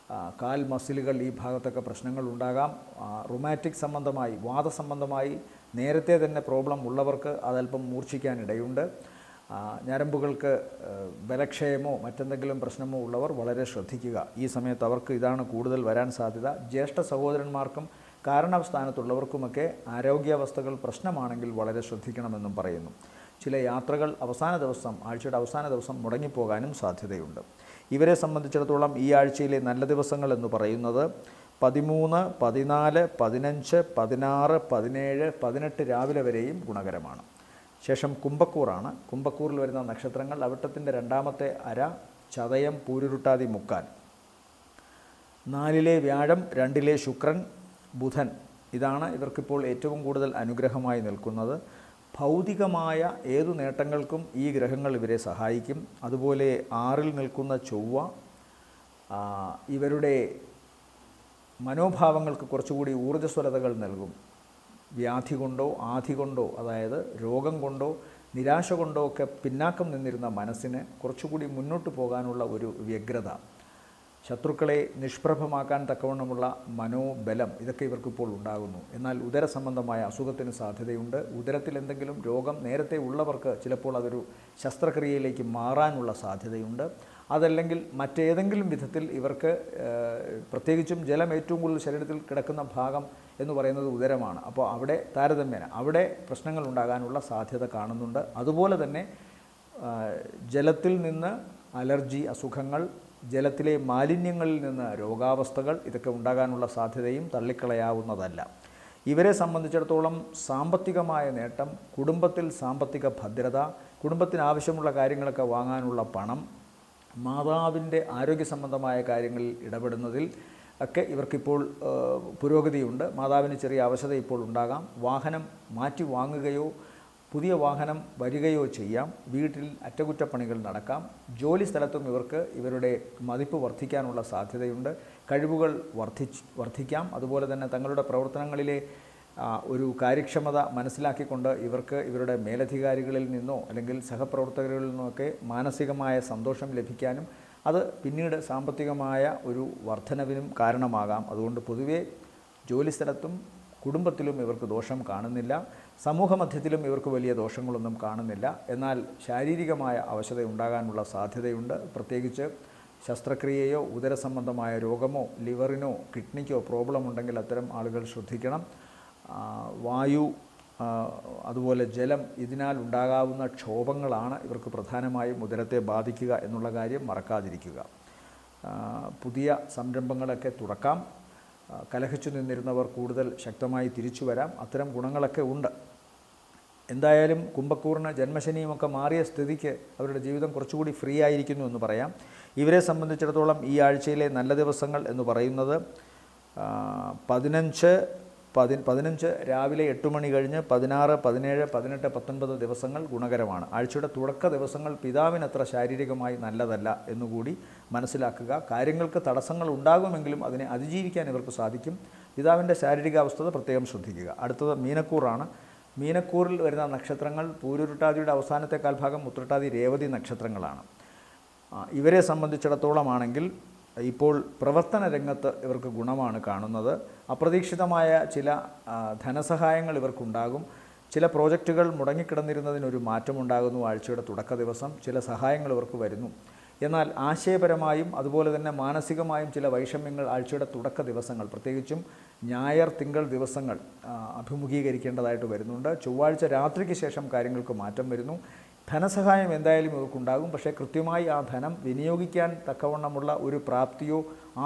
കാൽ മസിലുകൾ, ഈ ഭാഗത്തൊക്കെ പ്രശ്നങ്ങൾ ഉണ്ടാകാം. റൊമാറ്റിക് സംബന്ധമായി, വാദസംബന്ധമായി നേരത്തെ തന്നെ പ്രോബ്ലം ഉള്ളവർക്ക് അതല്പം മൂർച്ഛിക്കാനിടയുണ്ട്. ഞരമ്പുകൾക്ക് ബലക്ഷയമോ മറ്റെന്തെങ്കിലും പ്രശ്നമോ ഉള്ളവർ വളരെ ശ്രദ്ധിക്കുക. ഈ സമയത്ത് അവർക്ക് ഇതാണ് കൂടുതൽ വരാൻ സാധ്യത. ജ്യേഷ്ഠ സഹോദരന്മാർക്കും കാരണസ്ഥാനത്തുള്ളവർക്കുമൊക്കെ ആരോഗ്യാവസ്ഥകൾ പ്രശ്നമാണെങ്കിൽ വളരെ ശ്രദ്ധിക്കണമെന്നും പറയുന്നു. ചില യാത്രകൾ ആഴ്ചയുടെ അവസാന ദിവസം മുടങ്ങിപ്പോകാനും സാധ്യതയുണ്ട്. ഇവരെ സംബന്ധിച്ചിടത്തോളം ഈ ആഴ്ചയിലെ നല്ല ദിവസങ്ങൾ എന്ന് പറയുന്നത് 13, 14, 15, 16, 17, 18 രാവിലെ വരെയും ഗുണകരമാണ്. ശേഷം കുംഭക്കൂറാണ്. കുംഭക്കൂറിൽ വരുന്ന നക്ഷത്രങ്ങൾ അവിട്ടത്തിൻ്റെ രണ്ടാമത്തെ അര, ചതയം, പൂരുരുട്ടാതി മുക്കാൽ. 4-ലെ വ്യാഴം, 2-ലെ ശുക്രൻ, ബുധൻ. ഇതാണ് ഇവർക്കിപ്പോൾ ഏറ്റവും കൂടുതൽ അനുഗ്രഹമായി നിൽക്കുന്നത്. ഭൗതികമായ ഏതു നേട്ടങ്ങൾക്കും ഈ ഗ്രഹങ്ങൾ ഇവരെ സഹായിക്കും. അതുപോലെ 6-ൽ നിൽക്കുന്ന ചൊവ്വ ഇവരുടെ മനോഭാവങ്ങൾക്ക് കുറച്ചുകൂടി ഊർജ്ജസ്വലതകൾ നൽകും. വ്യാധി കൊണ്ടോ ആധി കൊണ്ടോ, അതായത് രോഗം കൊണ്ടോ നിരാശ കൊണ്ടോ ഒക്കെ പിന്നാക്കം നിന്നിരുന്ന മനസ്സിന് കുറച്ചുകൂടി മുന്നോട്ട് പോകാനുള്ള ഒരു വ്യഗ്രത, ശത്രുക്കളെ നിഷ്പ്രഭമാക്കാൻ തക്കവണ്ണമുള്ള മനോബലം, ഇതൊക്കെ ഇവർക്കിപ്പോൾ ഉണ്ടാകുന്നു. എന്നാൽ ഉദര സംബന്ധമായ അസുഖത്തിന് സാധ്യതയുണ്ട്. ഉദരത്തിൽ എന്തെങ്കിലും രോഗം നേരത്തെ ഉള്ളവർക്ക് ചിലപ്പോൾ അതൊരു ശസ്ത്രക്രിയയിലേക്ക് മാറാനുള്ള സാധ്യതയുണ്ട്. അതല്ലെങ്കിൽ മറ്റേതെങ്കിലും വിധത്തിൽ ഇവർക്ക്, പ്രത്യേകിച്ചും ജലം ഏറ്റവും കൂടുതൽ ശരീരത്തിൽ കിടക്കുന്ന ഭാഗം എന്ന് പറയുന്നത് ഉദരമാണ്. അപ്പോൾ അവിടെ താരതമ്യേന അവിടെ പ്രശ്നങ്ങൾ ഉണ്ടാകാനുള്ള സാധ്യത കാണുന്നുണ്ട്. അതുപോലെ തന്നെ ജലത്തിൽ നിന്ന് അലർജി അസുഖങ്ങൾ, ജലത്തിലെ മാലിന്യങ്ങളിൽ നിന്ന് രോഗാവസ്ഥകൾ, ഇതൊക്കെ ഉണ്ടാകാനുള്ള സാധ്യതയും തള്ളിക്കളയാവുന്നതല്ല. ഇവരെ സംബന്ധിച്ചിടത്തോളം സാമ്പത്തികമായ നേട്ടം, കുടുംബത്തിൽ സാമ്പത്തിക ഭദ്രത, കുടുംബത്തിന് ആവശ്യമുള്ള കാര്യങ്ങളൊക്കെ വാങ്ങാനുള്ള പണം, മാതാവിൻ്റെ ആരോഗ്യ സംബന്ധമായ കാര്യങ്ങളിൽ ഇടപെടുന്നതിൽ ഒക്കെ ഇവർക്കിപ്പോൾ പുരോഗതിയുണ്ട്. മാതാവിന് ചെറിയ അവശത ഇപ്പോൾ ഉണ്ടാകാം. വാഹനം മാറ്റി വാങ്ങുകയോ പുതിയ വാഹനം വരികയോ ചെയ്യാം. വീട്ടിൽ അറ്റകുറ്റപ്പണികൾ നടക്കാം. ജോലി സ്ഥലത്തും ഇവർക്ക് ഇവരുടെ മതിപ്പ് വർദ്ധിക്കാനുള്ള സാധ്യതയുണ്ട്. കഴിവുകൾ വർദ്ധിക്കാം. അതുപോലെ തന്നെ തങ്ങളുടെ പ്രവർത്തനങ്ങളിലെ ഒരു കാര്യക്ഷമത മനസ്സിലാക്കിക്കൊണ്ട് ഇവർക്ക് ഇവരുടെ മേലധികാരികളിൽ നിന്നോ അല്ലെങ്കിൽ സഹപ്രവർത്തകരിൽ നിന്നൊക്കെ മാനസികമായ സന്തോഷം ലഭിക്കാനും അത് പിന്നീട് സാമ്പത്തികമായ ഒരു വർധനവിനും കാരണമാകാം. അതുകൊണ്ട് പൊതുവേ ജോലിസ്ഥലത്തും കുടുംബത്തിലും ഇവർക്ക് ദോഷം കാണുന്നില്ല. സമൂഹമധ്യത്തിലും ഇവർക്ക് വലിയ ദോഷങ്ങളൊന്നും കാണുന്നില്ല. എന്നാൽ ശാരീരികമായ അവശത ഉണ്ടാകാനുള്ള സാധ്യതയുണ്ട്. പ്രത്യേകിച്ച് ശസ്ത്രക്രിയയോ ഉദരസംബന്ധമായ രോഗമോ ലിവറിനോ കിഡ്നിക്കോ പ്രോബ്ലം ഉണ്ടെങ്കിൽ അത്തരം ആളുകൾ ശ്രദ്ധിക്കണം. വായു അതുപോലെ ജലം ഇതിനാൽ ഉണ്ടാകാവുന്ന ക്ഷോഭങ്ങളാണ് ഇവർക്ക് പ്രധാനമായും ഉദരത്തെ ബാധിക്കുക എന്നുള്ള കാര്യം മറക്കാതിരിക്കുക. പുതിയ സംരംഭങ്ങളൊക്കെ തുറക്കാം. കലഹിച്ചു നിന്നിരുന്നവർ കൂടുതൽ ശക്തമായി തിരിച്ചു വരാം. അത്തരം ഗുണങ്ങളൊക്കെ ഉണ്ട്. എന്തായാലും കുംഭക്കൂറിന് ജന്മശനിയുമൊക്കെ മാറിയ സ്ഥിതിക്ക് അവരുടെ ജീവിതം കുറച്ചുകൂടി ഫ്രീ ആയിരിക്കുന്നു എന്ന് പറയാം. ഇവരെ സംബന്ധിച്ചിടത്തോളം ഈ ആഴ്ചയിലെ നല്ല ദിവസങ്ങൾ എന്ന് പറയുന്നത് 15 രാവിലെ 8 മണി കഴിഞ്ഞ് 16, 17, 18, 19 ദിവസങ്ങൾ ഗുണകരമാണ്. ആഴ്ചയുടെ തുടക്ക ദിവസങ്ങൾ പിതാവിനത്ര ശാരീരികമായി നല്ലതല്ല എന്നുകൂടി മനസ്സിലാക്കുക. കാര്യങ്ങൾക്ക് തടസ്സങ്ങൾ ഉണ്ടാകുമെങ്കിലും അതിനെ അതിജീവിക്കാൻ ഇവർക്ക് സാധിക്കും. പിതാവിൻ്റെ ശാരീരികാവസ്ഥ പ്രത്യേകം ശ്രദ്ധിക്കുക. അടുത്തത് മീനക്കൂറാണ്. മീനക്കൂറിൽ വരുന്ന നക്ഷത്രങ്ങൾ പൂരുരുട്ടാതിയുടെ അവസാനത്തെ കാൽഭാഗം ഉത്രട്ടാതി രേവതി നക്ഷത്രങ്ങളാണ്. ഇവരെ സംബന്ധിച്ചിടത്തോളമാണെങ്കിൽ ഇപ്പോൾ പ്രവർത്തന രംഗത്ത് ഇവർക്ക് ഗുണമാണ് കാണുന്നത്. അപ്രതീക്ഷിതമായ ചില ധനസഹായങ്ങൾ ഇവർക്കുണ്ടാകും. ചില പ്രോജക്റ്റുകൾ മുടങ്ങിക്കിടന്നിരുന്നതിനൊരു മാറ്റമുണ്ടാകുന്നു. ആഴ്ചയുടെ തുടക്ക ദിവസം ചില സഹായങ്ങൾ ഇവർക്ക് വരുന്നു. എന്നാൽ ആശയപരമായും അതുപോലെ തന്നെ മാനസികമായും ചില വൈഷമ്യങ്ങൾ ആഴ്ചയുടെ തുടക്ക ദിവസങ്ങൾ പ്രത്യേകിച്ചും ഞായർ തിങ്കൾ ദിവസങ്ങൾ അഭിമുഖീകരിക്കേണ്ടതായിട്ട് വരുന്നുണ്ട്. ചൊവ്വാഴ്ച രാത്രിക്ക് ശേഷം കാര്യങ്ങൾക്ക് മാറ്റം വരുന്നു. ധനസഹായം എന്തായാലും ഇവർക്കുണ്ടാകും. പക്ഷേ കൃത്യമായി ആ ധനം വിനിയോഗിക്കാൻ തക്കവണ്ണമുള്ള ഒരു പ്രാപ്തിയോ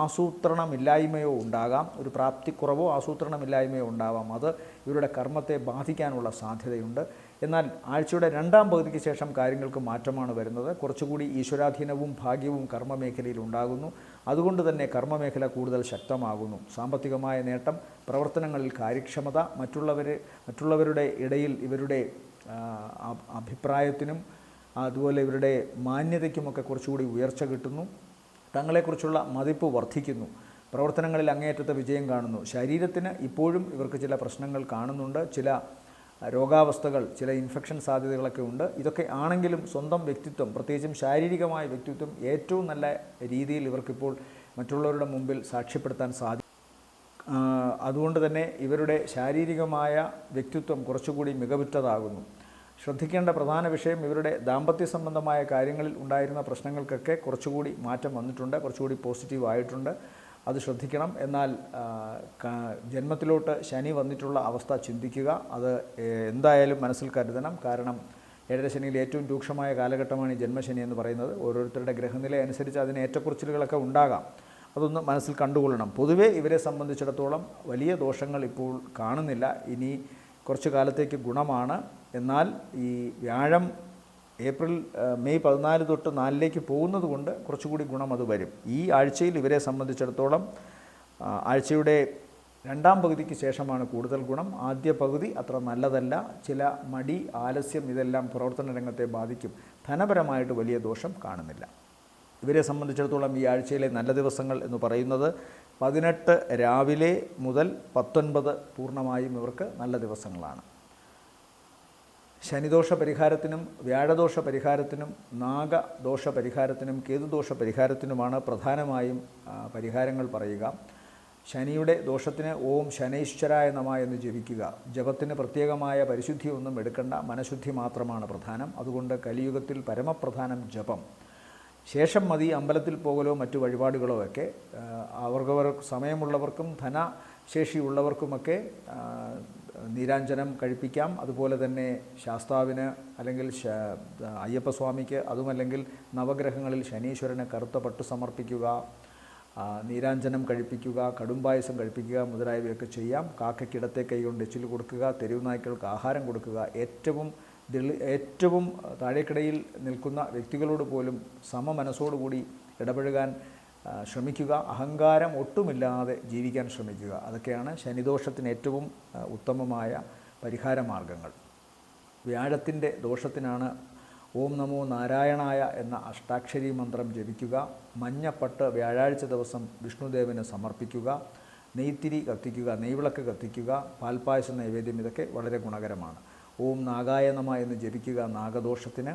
ആസൂത്രണമില്ലായ്മയോ ഉണ്ടാകാം. ഒരു പ്രാപ്തിക്കുറവോ ആസൂത്രണമില്ലായ്മയോ ഉണ്ടാവാം. അത് ഇവരുടെ കർമ്മത്തെ ബാധിക്കാനുള്ള സാധ്യതയുണ്ട്. എന്നാൽ ആഴ്ചയുടെ രണ്ടാം പകുതിക്ക് ശേഷം കാര്യങ്ങൾക്ക് മാറ്റമാണ് വരുന്നത്. കുറച്ചുകൂടി ഈശ്വരാധീനവും ഭാഗ്യവും കർമ്മമേഖലയിൽ ഉണ്ടാകുന്നു. അതുകൊണ്ട് തന്നെ കർമ്മമേഖല കൂടുതൽ ശക്തമാകുന്നു. സാമ്പത്തികമായ നേട്ടം, പ്രവർത്തനങ്ങളിൽ കാര്യക്ഷമത, മറ്റുള്ളവരുടെ ഇടയിൽ ഇവരുടെ അഭിപ്രായത്തിനും അതുപോലെ ഇവരുടെ മാന്യതയ്ക്കുമൊക്കെ കുറച്ചുകൂടി ഉയർച്ച കിട്ടുന്നു. തങ്ങളെക്കുറിച്ചുള്ള മതിപ്പ് വർദ്ധിക്കുന്നു. പ്രവർത്തനങ്ങളിൽ അങ്ങേയറ്റത്തെ വിജയം കാണുന്നു. ശരീരത്തിന് ഇപ്പോഴും ഇവർക്ക് ചില പ്രശ്നങ്ങൾ കാണുന്നുണ്ട്. ചില രോഗാവസ്ഥകൾ, ചില ഇൻഫെക്ഷൻ സാധ്യതകളൊക്കെ ഉണ്ട്. ഇതൊക്കെ ആണെങ്കിലും സ്വന്തം വ്യക്തിത്വം, പ്രത്യേകിച്ചും ശാരീരികമായ വ്യക്തിത്വം ഏറ്റവും നല്ല രീതിയിൽ ഇവർക്കിപ്പോൾ മറ്റുള്ളവരുടെ മുമ്പിൽ സാക്ഷ്യപ്പെടുത്താൻ സാധിക്കും. അതുകൊണ്ട് തന്നെ ഇവരുടെ ശാരീരികമായ വ്യക്തിത്വം കുറച്ചുകൂടി മികവുറ്റതാകുന്നു. ശ്രദ്ധിക്കേണ്ട പ്രധാന വിഷയം ഇവരുടെ ദാമ്പത്യ സംബന്ധമായ കാര്യങ്ങളിൽ ഉണ്ടായിരുന്ന പ്രശ്നങ്ങൾക്കൊക്കെ കുറച്ചുകൂടി മാറ്റം വന്നിട്ടുണ്ട്. കുറച്ചുകൂടി പോസിറ്റീവ് ആയിട്ടുണ്ട്. അത് ശ്രദ്ധിക്കണം. എന്നാൽ ജന്മത്തിലോട്ട് ശനി വന്നിട്ടുള്ള അവസ്ഥ ചിന്തിക്കുക. അത് എന്തായാലും മനസ്സിൽ കരുതണം. കാരണം ഏഴര ശനിയിൽ ഏറ്റവും രൂക്ഷമായ കാലഘട്ടമാണ് ഈ ജന്മശനി എന്ന് പറയുന്നത്. ഓരോരുത്തരുടെ ഗ്രഹനില അനുസരിച്ച് അതിന് ഏറ്റക്കുറച്ചിലുകളൊക്കെ ഉണ്ടാകാം. അതൊന്ന് മനസ്സിൽ കണ്ടുകൊള്ളണം. പൊതുവേ ഇവരെ സംബന്ധിച്ചിടത്തോളം വലിയ ദോഷങ്ങൾ ഇപ്പോൾ കാണുന്നില്ല. ഇനി കുറച്ചു കാലത്തേക്ക് ഗുണമാണ്. എന്നാൽ ഈ വ്യാഴം മെയ് 14 തൊട്ട് 4 പോകുന്നത് കൊണ്ട് കുറച്ചുകൂടി ഗുണം അത് വരും. ഈ ആഴ്ചയിൽ ഇവരെ സംബന്ധിച്ചിടത്തോളം ആഴ്ചയുടെ രണ്ടാം പകുതിക്ക് ശേഷമാണ് കൂടുതൽ ഗുണം. ആദ്യ പകുതി അത്ര നല്ലതല്ല. ചില മടി, ആലസ്യം ഇതെല്ലാം പ്രവർത്തന രംഗത്തെ ബാധിക്കും. ധനപരമായിട്ട് വലിയ ദോഷം കാണുന്നില്ല. ഇവരെ സംബന്ധിച്ചിടത്തോളം ഈ ആഴ്ചയിലെ നല്ല ദിവസങ്ങൾ എന്ന് പറയുന്നത് 18 രാവിലെ മുതൽ 19 പൂർണ്ണമായും ഇവർക്ക് നല്ല ദിവസങ്ങളാണ്. ശനിദോഷ പരിഹാരത്തിനും വ്യാഴദോഷ പരിഹാരത്തിനും നാഗദോഷ പരിഹാരത്തിനും കേതുദോഷ പരിഹാരത്തിനുമാണ് പ്രധാനമായും പരിഹാരങ്ങൾ പറയുക. ശനിയുടെ ദോഷത്തിന് ഓം ശനൈശ്വരായ നമഃ എന്ന് ജപിക്കുക. ജപത്തിന് പ്രത്യേകമായ പരിശുദ്ധിയൊന്നും എടുക്കേണ്ട, മനഃശുദ്ധി മാത്രമാണ് പ്രധാനം. അതുകൊണ്ട് കലിയുഗത്തിൽ പരമപ്രധാനം ജപം. ശേഷം മതി അമ്പലത്തിൽ പോകലോ മറ്റു വഴിപാടുകളോ ഒക്കെ. അവർക്കവർ സമയമുള്ളവർക്കും ധനശേഷിയുള്ളവർക്കുമൊക്കെ നീരാഞ്ജനം കഴിപ്പിക്കാം. അതുപോലെ തന്നെ ശാസ്താവിന് അല്ലെങ്കിൽ അയ്യപ്പസ്വാമിക്ക്, അതുമല്ലെങ്കിൽ നവഗ്രഹങ്ങളിൽ ശനീശ്വരന് കറുത്ത പട്ടു സമർപ്പിക്കുക, നീരാഞ്ജനം കഴിപ്പിക്കുക, കടുംപായസം കഴിപ്പിക്കുക മുതലായവയൊക്കെ ചെയ്യാം. കാക്കയ്ക്കിടത്തെ കൈ കൊണ്ട് എച്ചിൽ കൊടുക്കുക, തെരുവ് നായ്ക്കൾക്ക് ആഹാരം കൊടുക്കുക. ഏറ്റവും ഏറ്റവും താഴേക്കിടയിൽ നിൽക്കുന്ന വ്യക്തികളോട് പോലും സമമനസ്സോടുകൂടി ഇടപഴകാൻ ശ്രമിക്കുക. അഹങ്കാരം ഒട്ടുമില്ലാതെ ജീവിക്കാൻ ശ്രമിക്കുക. അതൊക്കെയാണ് ശനിദോഷത്തിന് ഏറ്റവും ഉത്തമമായ പരിഹാര മാർഗങ്ങൾ. വ്യാഴത്തിൻ്റെ ദോഷത്തിനാണ് ഓം നമോ നാരായണായ എന്ന അഷ്ടാക്ഷരി മന്ത്രം ജപിക്കുക. മഞ്ഞപ്പട്ട് വ്യാഴാഴ്ച ദിവസം വിഷ്ണുദേവന് സമർപ്പിക്കുക. നെയ്ത്തിരി കത്തിക്കുക, നെയ്വിളക്ക് കത്തിക്കുക, പാൽപ്പായസ നൈവേദ്യം, ഇതൊക്കെ വളരെ ഗുണകരമാണ്. ഓം നാഗായ നമ എന്ന് ജപിക്കുക നാഗദോഷത്തിന്.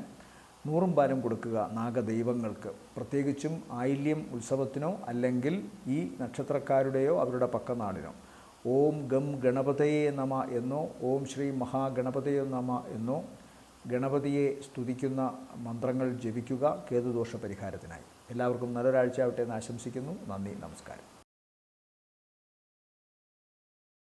100 പാലും കൊടുക്കുക നാഗദൈവങ്ങൾക്ക്. പ്രത്യേകിച്ചും ആയില്യം ഉത്സവത്തിനോ അല്ലെങ്കിൽ ഈ നക്ഷത്രക്കാരുടെയോ അവരുടെ പക്കനാടിനോ ഓം ഗം ഗണപതയേ നമ എന്നോ ഓം ശ്രീ മഹാഗണപതയോ നമ എന്നോ ഗണപതിയെ സ്തുതിക്കുന്ന മന്ത്രങ്ങൾ ജപിക്കുക കേതുദോഷ പരിഹാരത്തിനായി. എല്ലാവർക്കും നല്ലൊരാഴ്ച ആവട്ടെ എന്ന് ആശംസിക്കുന്നു. നന്ദി, നമസ്കാരം.